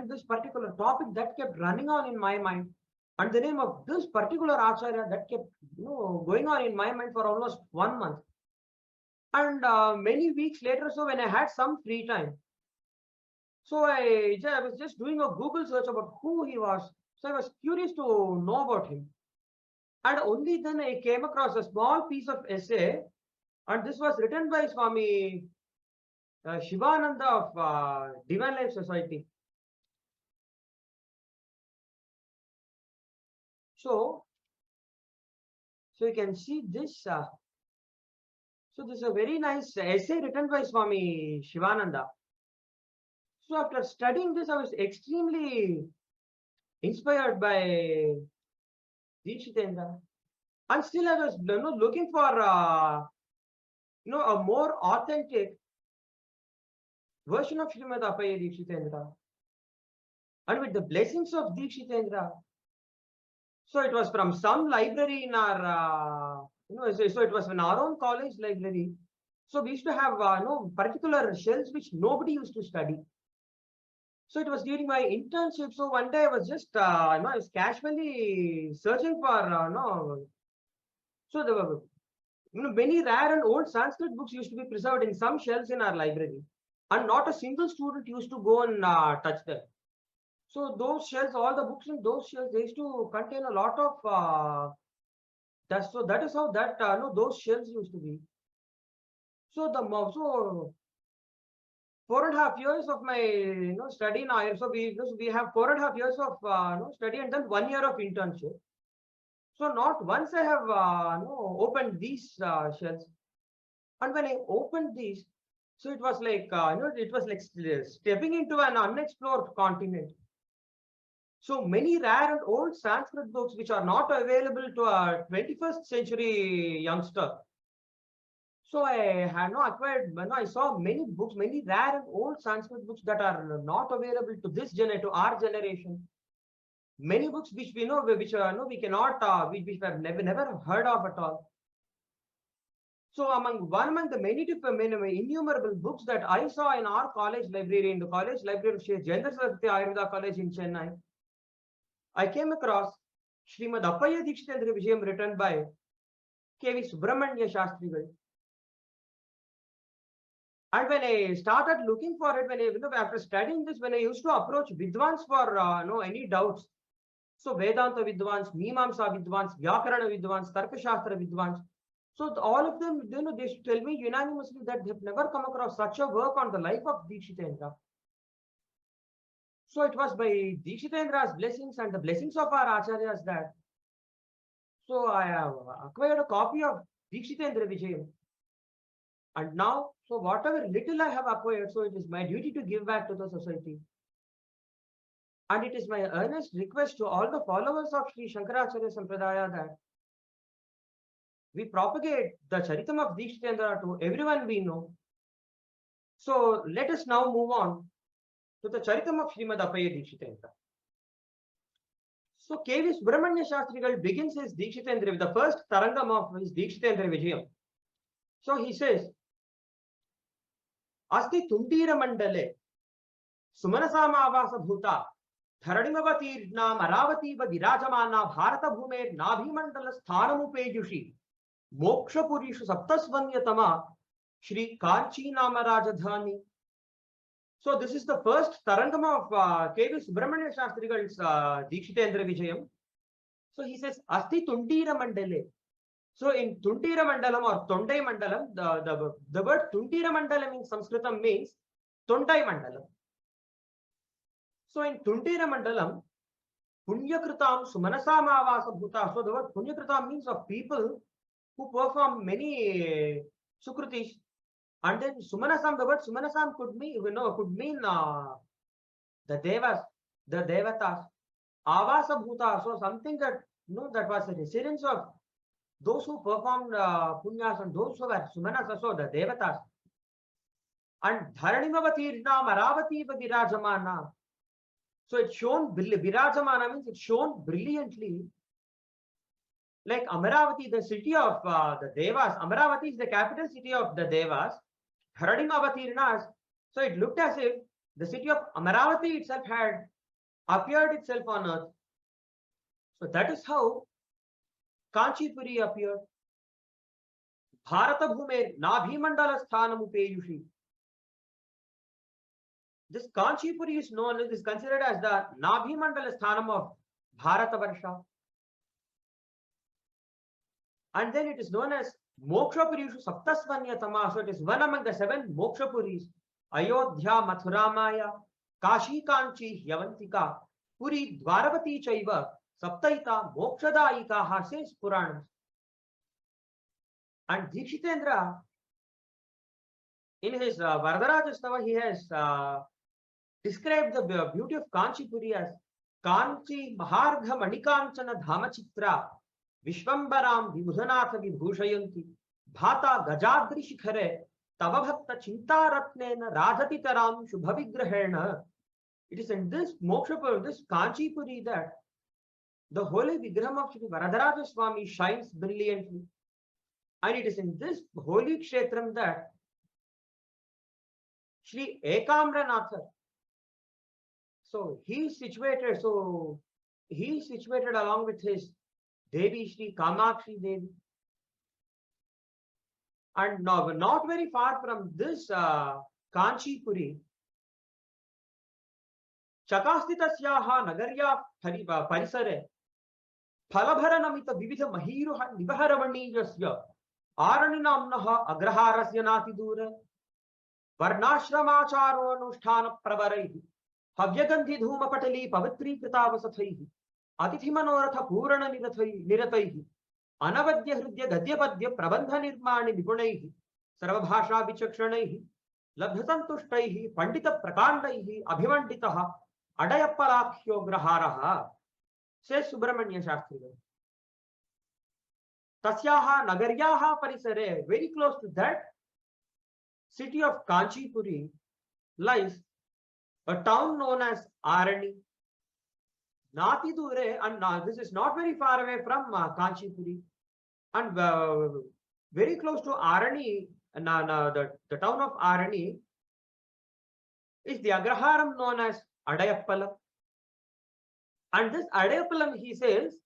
this particular topic that kept running on in my mind. And the name of this particular Acharya that kept going on in my mind for almost 1 month. And many weeks later, so when I had some free time, so I was just doing a Google search about who he was. So I was curious to know about him. And only then I came across a small piece of essay. And this was written by Swami Shivananda of Divine Life Society. So you can see this. So this is a very nice essay written by Swami Shivananda. So after studying this, I was extremely inspired by Dikshitendra. And still I was looking for a more authentic version of Srimad Appayya Dikshitendra. And with the blessings of Dikshitendra, so it was from some library in our So it was in our own college library. So we used to have particular shells which nobody used to study. So it was during my internship. So one day I was just I was casually searching for so there were many rare and old Sanskrit books used to be preserved in some shelves in our library, and not a single student used to go and touch them. So those shells, all the books in those shells, they used to contain a lot of dust. So that is how that those shells used to be. So so 4.5 years of my study now. So we have 4.5 years of study and then 1 year of internship. So not once I have opened these shells, and when I opened these, so it was like it was like stepping into an unexplored continent. So many rare and old Sanskrit books which are not available to a 21st century youngster. So I had acquired, I saw many books, many rare and old Sanskrit books that are not available to to our generation. Many books which we know, which we cannot, which we have never heard of at all. So among the many innumerable books that I saw in our college library, in the college library of Sri Jendra Saraswati Ayurveda College in Chennai, I came across Srimad Appayya Dikshitendra Vijayam written by K.V. Subramanya Shastrigal. And when I started looking for it, after studying this, when I used to approach Vidwans for any doubts, so Vedanta Vidwans, Mimamsa Vidwans, Vyakarana Vidwans, Tarkashastra Vidwans, so all of them, they should tell me unanimously that they've never come across such a work on the life of Dikshitendra. So it was by Dikshitendra's blessings and the blessings of our Acharyas that, so I have acquired a copy of Dikshitendra Vijayam. And now, so whatever little I have acquired, so it is my duty to give back to the society. And it is my earnest request to all the followers of Sri Shankaracharya Sampradaya that we propagate the Charitam of Dikshitendra to everyone we know. So let us now move on to the Charitam of Srimad Appayya Dikshitendra. So K.V. Subramanya Shastrigal begins his Dikshitendra with the first Tarangam of his Dikshitendra Vijayam. So he says, Asti Tundira Mandale Sumanasama Avasa Bhuta Dharanimavatirna Maravati Virajamana Bharata Bhume Nabhi Mandala Sthanamupejushi Moksha Purishu Saptasvanyatama Shri Kanchi Nama Rajadhani. So this is the first Tarangam of K.V. Subramanya Shastrigal's Dikshitendra Vijayam. So he says, Asti Tundira Mandale. So in Tundira Mandalam or Tondai Mandalam, the word Tundira Mandalam in Sanskritam means Tondai Mandalam. So in Tundira Mandalam, Punyakritam Sumanasam Avasa Bhuta. So the word Punyakritam means of people who perform many Sukritis. And then Sumanasam, the word Sumanasam could mean the Devas, the Devatas. Avasa Bhuta, so something that that was a residence of those who performed punyas and those who were Sumanas, so the Devatas. And Dharanimavatirna Maravati Virajamana. So it's shown, Virajamana means it's shown brilliantly. Like Amaravati, the city of the Devas. Amaravati is the capital city of the Devas. Dharanimavatirna. So it looked as if the city of Amaravati itself had appeared itself on earth. So that is how Kanchipuri appeared. Bharata Bhume Nabhi Mandala Sthanamupeyushi. This Kanchipuri is considered as the Nabhi Mandala Sthanam of Bharata Varsha. And then it is known as Moksha Purishu Saptasvanyatama. So it is one among the 7 Moksha Puris. Ayodhya, Mathuramaya, Kashi Kanchi, Yavantika, Puri, Dvaravati Chaiva, Saptaita, Mokshadaika, says Puranas. And Dikshitendra, in his Varadarajastava, he has described the beauty of Kanchipuri as Kanchi Mahargha Manikanchana Dhamachitra Vishwambaram Vibhudanatha Vibhushayanti Bhata Gajadri Shikhare Tavabhakta Chintaratnena Rajatitaram Shubhavigrahena. It is in this Mokshapur, this Kanchipuri, that the holy Vigraham of Shri Varadarajaswami shines brilliantly. And it is in this holy kshetram that Shri Ekamranatha, so he is situated along with his Devi Shri Kamakshi Devi. And now, not very far from this Kanchi Puri, Chakastitasyaha Nagarya Parisare Phalabharanamita Vividha Mahiruha Nibaharamanijasya Araninamnaha Agraharasya Nati Dure Varnashramacharo Anusthana Pravaraihi Havyagandhi Dhuma Patali Pavitri Kritavasathaihi Atithi Manoratha Purana Nirataihi Anavadya Hridya Gadyapadya Prabandha Nirmani Nipunaihi Sarvabhasha Vichakshranaihi Labhasantushtaihi Pandita Prakandaihi Abhimanditaha Adayappalakhyo Graharaha, says Subramanya Shastri. Tasyaha Nagaryaha Parisare, very close to that city of Kanchipuri lies a town known as Arani. Nati Dure, and this is not very far away from Kanchipuri. And very close to Arani, the town of Arani is the Agraharam known as Adayappalam. And this Adayappalam, he says,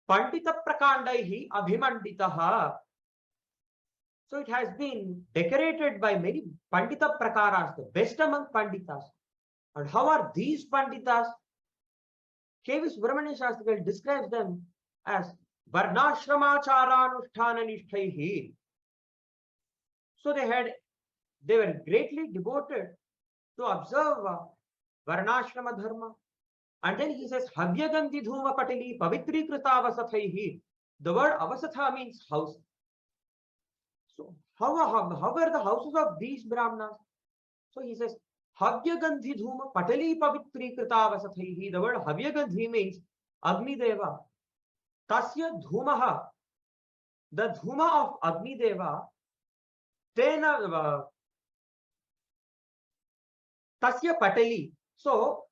Pandita Prakandaihi Abhimanditaha. So it has been decorated by many Pandita Prakaras, the best among Panditas. And how are these Panditas? K.V. Subramanya Shastri describes them as Varnashramacharānusthāna nishtaihi. So they were greatly devoted to observe Varnashrama Dharma. And then he says, Havyagandhi Dhuma Patali Pavitri Krita Avasathaihi. The word Avasatha means house. So how were the houses of these Brahmanas? So he says, Havyagandhi Dhuma Patali Pavitri Krita Avasathaihi. The word Havyagandhi means Agni Deva. Tasya Dhumaha. The Dhuma of Agni Deva. Tena Tasya Patali. So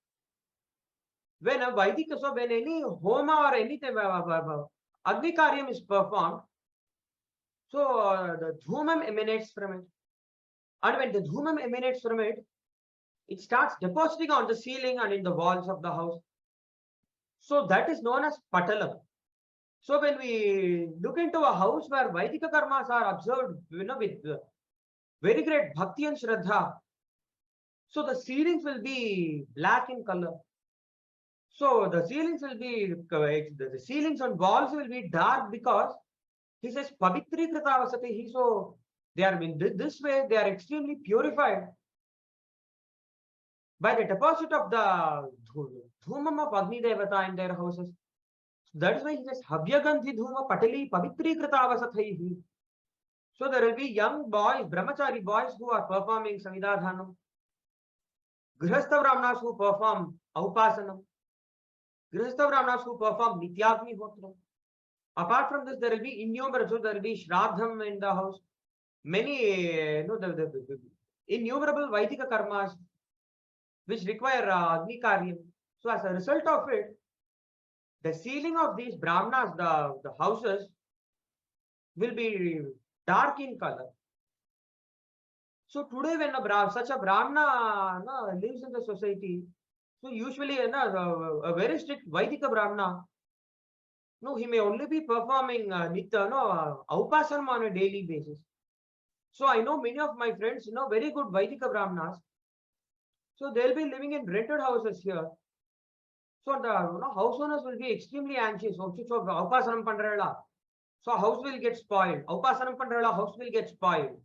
when a Vaidika, so when any Homa or anything Agni Karyam is performed, so the Dhumam emanates from it. And when the Dhumam emanates from it, it starts depositing on the ceiling and in the walls of the house. So that is known as Patalam. So when we look into a house where Vaidika karmas are observed, with very great bhakti and shraddha, so the ceilings will be black in color. So the ceilings will be, the ceilings and walls will be dark because he says Pavitri Kritavasati. So they are in this way, they are extremely purified by the deposit of the Dhumam of Agni Devata in their houses. That is why he says Havyagandhi Dhuma Patali Pavitri Kritavasathaihi. So there will be young boys, brahmachari boys who are performing Samidadhanam. Grihastha Brahmanas who perform Aupasanam. Grihastha Brahmanas who perform Nityagni Hotra. Apart from this, there will be innumerable, so there will be Shraddham in the house. Many, innumerable Vaidika karmas which require Agni Karyam. So as a result of it, the ceiling of these Brahmanas, the houses, will be dark in color. So today when such a Brahmana lives in the society, so usually a very strict Vaidika Brahmana, he may only be performing Aupasanam on a daily basis. So I know many of my friends, very good Vaidika Brahmanas. So they'll be living in rented houses here. So the house owners will be extremely anxious. So Aupasanam Pandrala. So house will get spoiled. Aupasanam Pandrala, house will get spoiled.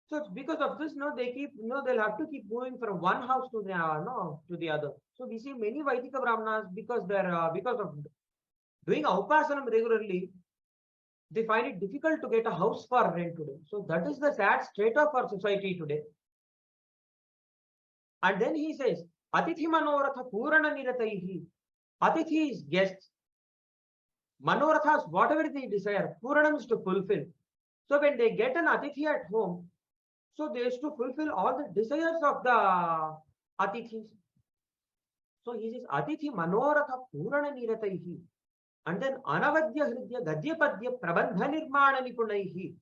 So because of this, they keep, they'll have to keep moving from one house to the other. So we see many Vaidika Brahmanas because of doing Aupasanam regularly, they find it difficult to get a house for rent today. So that is the sad state of our society today. And then he says, Atithi Manoratha Purana Nirataihi. Atithi is guests. Manorathas, whatever they desire, Puranam is to fulfill. So when they get an Atithi at home, so they used to fulfill all the desires of the Atithis. So he says, Atithi Manoratha Purana Nirataihi. And then Anavadya Hridya Gadya Padya Prabandha Nirmana Nipunaihi.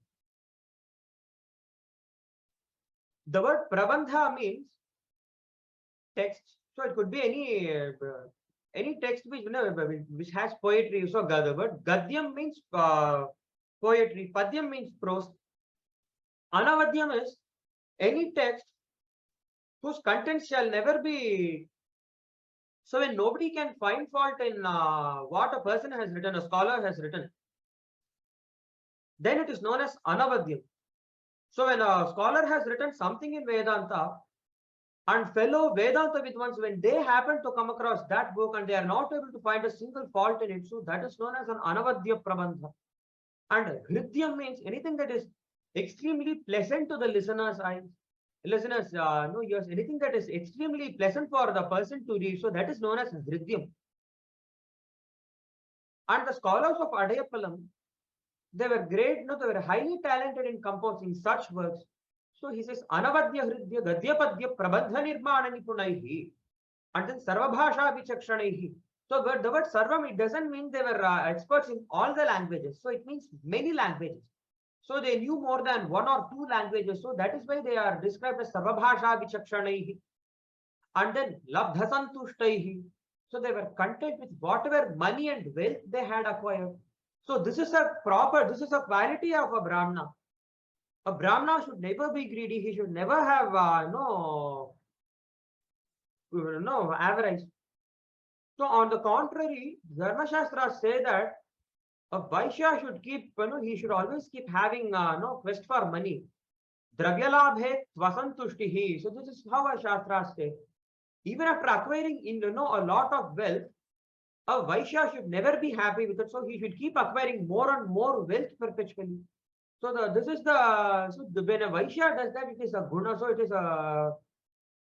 The word Prabandha means text. So it could be any text which has poetry. So the word Gadyam means poetry. Padyam means prose. Anavadyam is any text whose content shall never be. So when nobody can find fault in what a person has written, a scholar has written, then it is known as Anavadyam. So when a scholar has written something in Vedanta, and fellow Vedanta Vidwans, when they happen to come across that book and they are not able to find a single fault in it, so that is known as an Anavadya Prabandha. And Hridyam means anything that is extremely pleasant to the listener's eyes. Listeners, no, yes, anything that is extremely pleasant for the person to read, so that is known as Hridyam. And the scholars of Adayappalam, they were great, no, they were highly talented in composing such works. So he says, Anavadya Hridya Gadya Padya Prabandha Nirmana Nipunaihi. And then Sarvabhasha Vichakshanahi. So the word Sarvam, it doesn't mean they were experts in all the languages. So it means many languages. So they knew more than one or two languages. So that is why they are described as Sarvabhasha Vichakshanahi. And then Labdhasantushtaihi. So they were content with whatever money and wealth they had acquired. So this is a quality of a Brahmana. A Brahmana should never be greedy. He should never have no average. So on the contrary, Dharma Shastras say that a Vaishya should keep, he should always keep having no quest for money. Dravyalabhe tvasantushtihi. So this is how our Shastras say. Even after acquiring a lot of wealth, a Vaishya should never be happy with it. So he should keep acquiring more and more wealth perpetually. So when a Vaishya does that, it is a guna. So it is a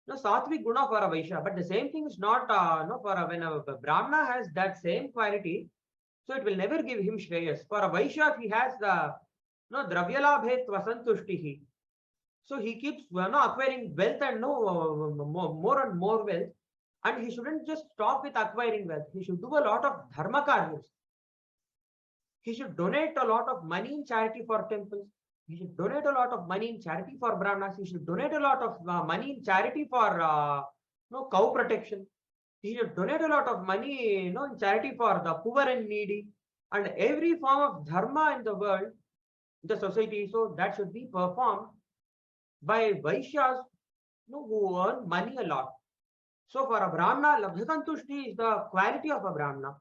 sattvic guna for a Vaishya. But the same thing is not when a Brahmana has that same quality. So it will never give him shreyas. For a Vaishya, he has the dravyalabhe tvasantushtihi. So he keeps acquiring wealth and more and more wealth. And he shouldn't just stop with acquiring wealth. He should do a lot of dharma karyas. He should donate a lot of money in charity for temples. He should donate a lot of money in charity for brahmanas. He should donate a lot of money in charity for cow protection. He should donate a lot of money in charity for the poor and needy. And every form of dharma in the world, the society, so that should be performed by Vaishyas who earn money a lot. So for a Brahmana, Labdhasantushti is the quality of a Brahmana.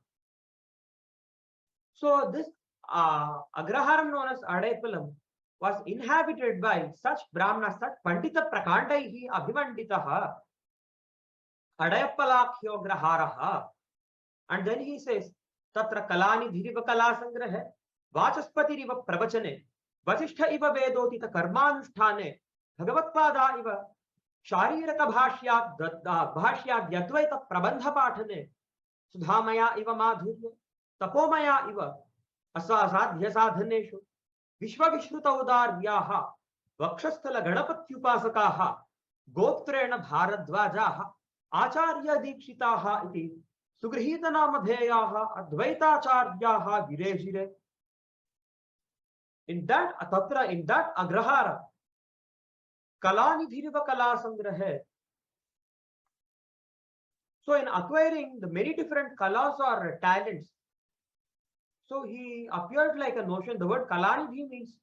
So this Agraharam known as Adayappalam was inhabited by such Brahmanas, such Pandita Prakandaihi Abhimanditaha Adayappalakhyo Graharaha. And then he says, Tatra Kalani Dhiriva Kala Sangrahe, Vachaspati Riva Pravachane, Vasishtha Iva Vedotita Karmanusthane, Bhagavatpada Iva, Shariraka Bhashya Yadvaita Prabandha Pathane, Sudhamaya Iva Madhurya, Tapomaya Iva, Asasadhya Sadhaneshu, Vishwavishruta Udaryaha, Vakshasthala Ganapatyupasakaha, Goptrena Bharadvajaha, Acharya Dikshitaha iti, Sugrihita Namadheyaha, Advaitacharyaha Virejire. In that Agrahara, Kalani Dhiriva Kala Sangrahe. So in acquiring the many different kalas or talents, so he appeared like an ocean. The word Kalanidhi means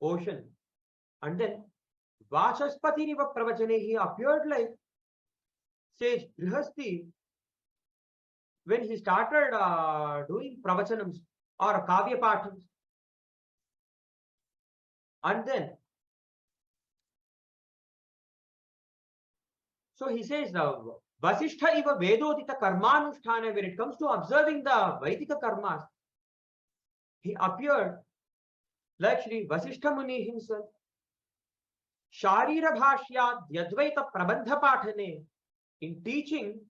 ocean. And then Vachaspati Riva Pravachane, he appeared like sage Grihasti when he started doing pravachanams or kavya pathams. And then so he says Vasishtha Iva Vedodita Karmanusthana, when it comes to observing the Vaidika karmas, he appeared like Shri Vasishtha Muni himself. Sharira Bhashya Yadvaita Prabandha Pathane, in teaching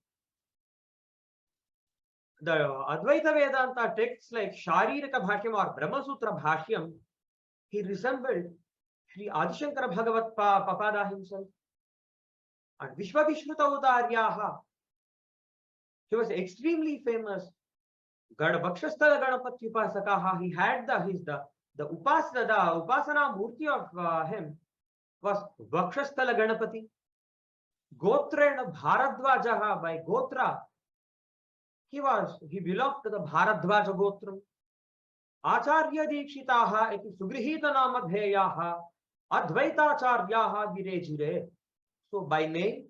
the Advaita Vedanta texts like Shariraka Bhashyam or Brahma Sutra Bhashyam, he resembled Shri Adi Shankara Bhagavat Papada himself. And Vishwavishruta Udaryaha, he was extremely famous Vakshasthala Ganapati Upasakaha, he had the Upasana Murti of him was Vakshasthala Ganapati. Gotrena Bharadwajaha, by Gotra, he belonged to the Bharadwaja Gotram. Acharya Dikshitaha, iti Sugrihita Namadheyaha, Advaitacharyaha Virejire. So by name,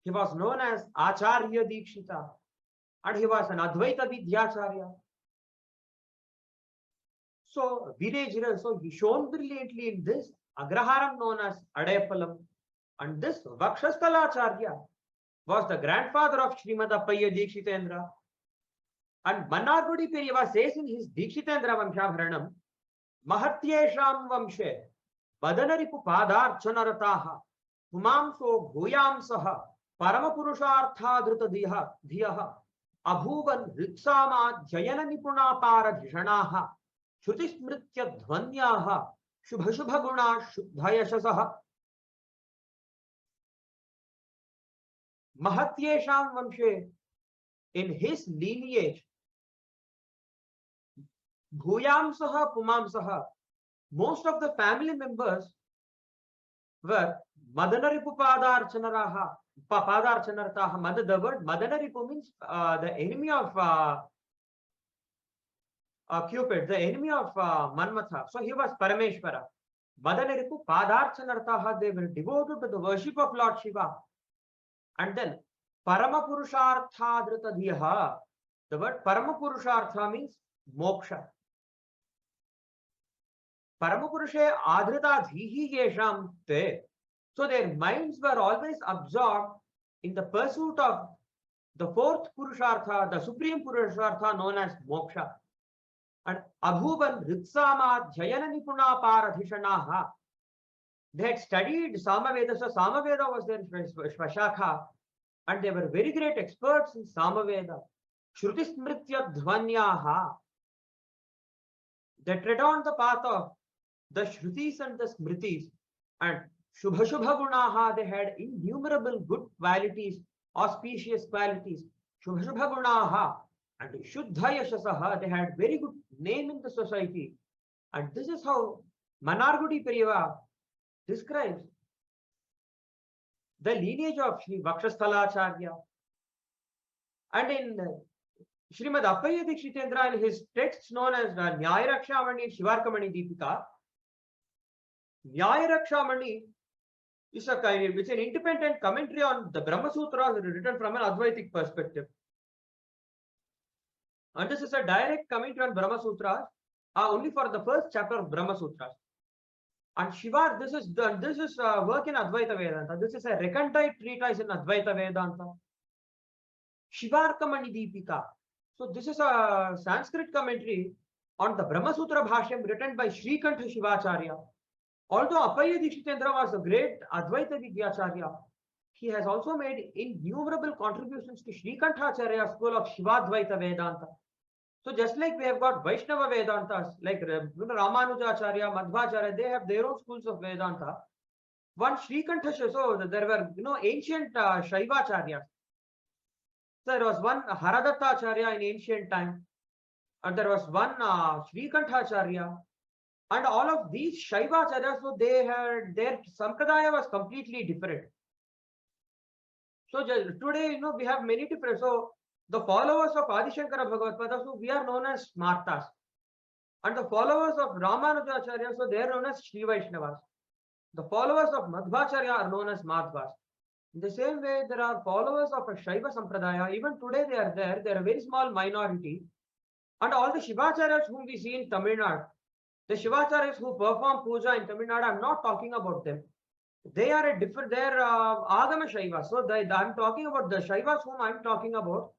he was known as Acharya Dikshita, and he was an Advaita Vidyacharya. So Virejire, so he shone brilliantly in this Agraharam known as Adaipalam. And this Vakshasthalacharya was the grandfather of Srimad Appayya Dikshitendra. And Mannargudi Periyava says in his Dikshitendra Vamshabharanam, Mahatyesham Vamshe, Badanaripu Padarchanarataha, Pumamso Bhuyamsaha, Paramapurushartha Drutadiha, Dhiyaha, Abhuvan Ritsama Jayana Nipuna Paradhishanaha, Shrutismritya Dhvanyaha, Shubhashubhaguna Shuddhayashasaha, Mahatyesham Vamshe, in his lineage, Bhuyamsaha Pumamsaha, most of the family members were Madanaripu Padarchanaraha, Padarchanarataha. The word Madanaripu means the enemy of Cupid, the enemy of Manmatha. So he was Parameshwara. Madanaripu Padarchanarataha, they were devoted to the worship of Lord Shiva. And then Paramapurushartha Dhrutadhiyaha. The word Paramapurushartha means moksha. Paramapurushe Adhrita Dhihi Yesham Te. So their minds were always absorbed in the pursuit of the fourth Purushartha, the supreme Purushartha known as moksha. And Abhuvan Ritsama Jayana Nipuna Paradhishanaha. They had studied Samaveda, so Samaveda was their Svashakha, and they were very great experts in Samaveda. Shrutismritya Dhvanyaha. They tread on the path of the Shrutis and the Smritis, and Shubha Gunaha, they had innumerable good qualities, auspicious qualities. Shubha Gunaha and Shuddha Yashasaha, they had very good name in the society. And this is how Mannargudi Periyava describes the lineage of Sri Vakshasthalacharya. And in Srimad Appayya Dikshitendra, in his texts known as Nyaya Rakshamani and Shivarkamani Deepika, Nyaya Rakshamani is it's an independent commentary on the Brahma Sutras written from an Advaitic perspective. And this is a direct commentary on Brahma Sutras, only for the first chapter of Brahma Sutras. And Shiva, this is work in Advaita Vedanta. This is a recondite treatise in Advaita Vedanta. Shivarkamani Deepika. So this is a Sanskrit commentary on the Brahma Sutra Bhashyam written by Srikantha Shivacharya. Although Appayya Dikshitendra was a great Advaita Vidyacharya, he has also made innumerable contributions to Srikantacharya's school of Shivadvaita Vedanta. So just like we have got Vaishnava Vedantas, like Ramanujacharya, Madhvacharya, they have their own schools of Vedanta. One Srikantha, so there were ancient Shaivacharyas. There was one Haradattacharya in ancient time, and there was one Srikantacharya. And all of these Shaivacharyas, so they had their Sampradaya was completely different. So today, we have many different. So the followers of Adi Shankara Bhagavatpada, so we are known as Smartas. And the followers of Ramanujacharya, so they are known as Shri Vaishnavas. The followers of Madhvacharya are known as Madhvas. In the same way, there are followers of a Shaiva Sampradaya. Even today they are there. They are a very small minority. And all the Shivacharyas whom we see in Tamil Nadu, the Shivacharyas who perform puja in Tamil Nadu, I'm not talking about them. They are a different, they are Agama Shaiva. So I'm talking about the Shaivas whom I'm talking about.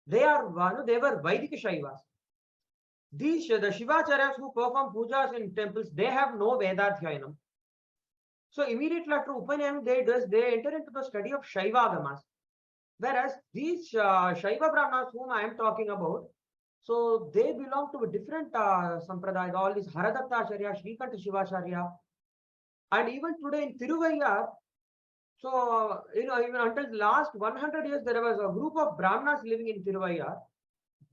They were Vaidika Shaivas. These, the Shivacharyas who perform pujas in temples, they have no Vedadhyayanam. So immediately after Upanayam, they enter into the study of Shaiva Agamas. Whereas these Shaiva Brahmanas whom I am talking about, so they belong to a different sampradaya. All these Haradattacharya, Srikanta Shivacharya, and even today in Thiruvanaikka, so even until the last 100 years, there was a group of Brahmanas living in Thiruvanaikka.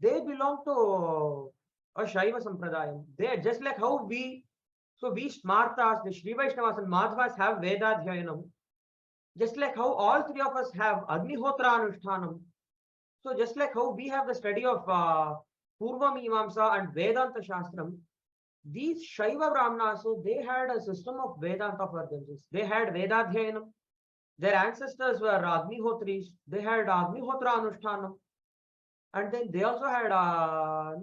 they belong to a Shaiva Sampradayam. They are just like how we Smartas, the Shri Vaishnavas and Madhvas have Vedadhyayanam, just like how all three of us have Agnihotra Anushtanam. So just like how we have the study of Purva Mimamsa and Vedanta Shastram, these Shaiva Brahmanas, so they had a system of Vedanta for themselves. They had Vedadhyayanam. Their ancestors were Agnihotris. They had Agnihotra Anushtanam. And then they also had a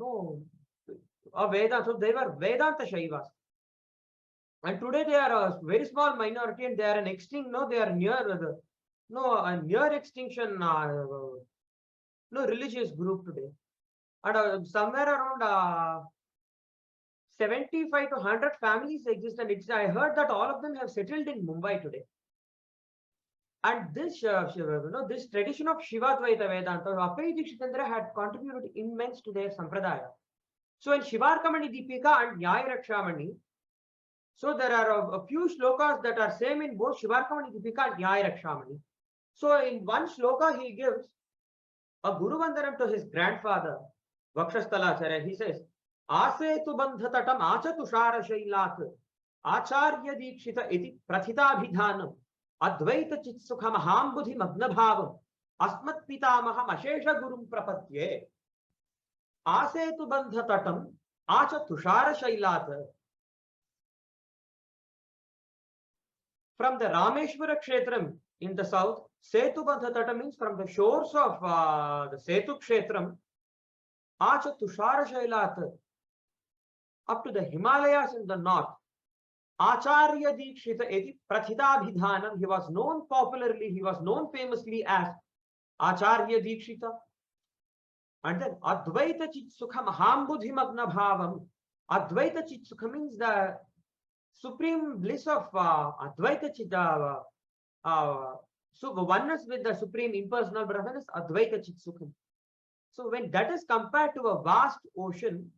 Vedanta. So they were Vedanta Shaivas. And today they are a very small minority and they are an extinct, they are near a near extinction religious group today. And somewhere around 75 to 100 families exist, and I heard that all of them have settled in Mumbai today. And this this tradition of Shivadvaita Vedanta, Appayya Dikshitendra had contributed immense to their sampradaya. So in Shivarkamani Deepika and Nyaya Rakshamani, so there are a few shlokas that are same in both Shivarkamani Deepika and Nyaya Rakshamani. So in one shloka he gives a Guru Vandanam to his grandfather, Vakshasthalacharya. He says, Asetu bandhatatam acha tushara shailat Acharya Dikshita iti prathita bhidhanam Advaita chitsukha mahambudhi magnabhavam Asmat pitamaham ashesha gurum prapadye Asetu bandhatatam acha tushara shailat. From the Rameshwara Kshetram in the south, Setu Bandhatata means from the shores of the Setu Kshetram, Acha Tushara Shailat, up to the Himalayas in the north, Acharya Dikshita eti Prathita Bhidhanam. He was known popularly, he was known famously as Acharya Dikshita. And then Advaita Chitsukha Mahambudhi Magna Bhavam. Advaita Chitsukha means the supreme bliss of Advaita Chitta. So oneness with the supreme impersonal brahman is Advaita Chitsukham. So when that is compared to a vast ocean,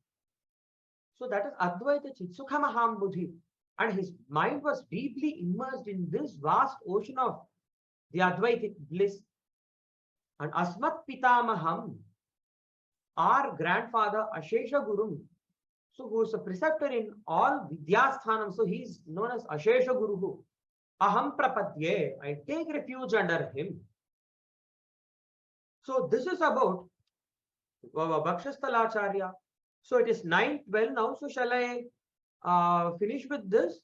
so that is Advaita Chitsukha Mahambudhi. And his mind was deeply immersed in this vast ocean of the Advaitic bliss. And Asmat Pitamaham, our grandfather Ashesha Guru, so who is a preceptor in all Vidhyasthanam, so he is known as Ashesha Guru. Aham prapadye, I take refuge under him. So this is about Vakshasthalacharya. So it is 9:12 now. So shall I finish with this?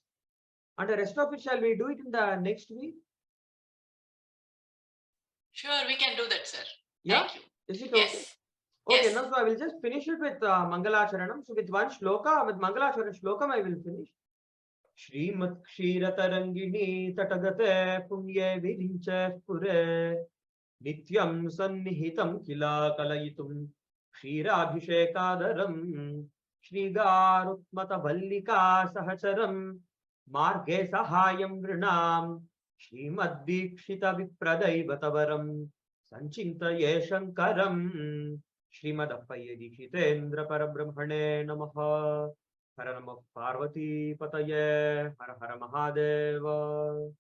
And the rest of it, shall we do it in the next week? Sure, we can do that, sir. Yeah? Thank you. Is it okay? Yes. Okay, Yes. now so I will just finish it with Mangalacharanam. So with one shloka, with Mangalacharan shlokam, I will finish. Shrimat Kshira Tarangini Tatagate Punye Virinche Pure Nityam Sannihitam Kila Kalayitum Kshira Abhishekadaram Shrigarutmata Vallika Sahacharam Marge Sahayam Grinam Srimad Dikshita Vipradaivatavaram Sanchintaye Shankaram Srimad Appayya Dikshitendra Parabrahmane Namaha Hara Namah Parvati Pataye Hara Hara Mahadeva.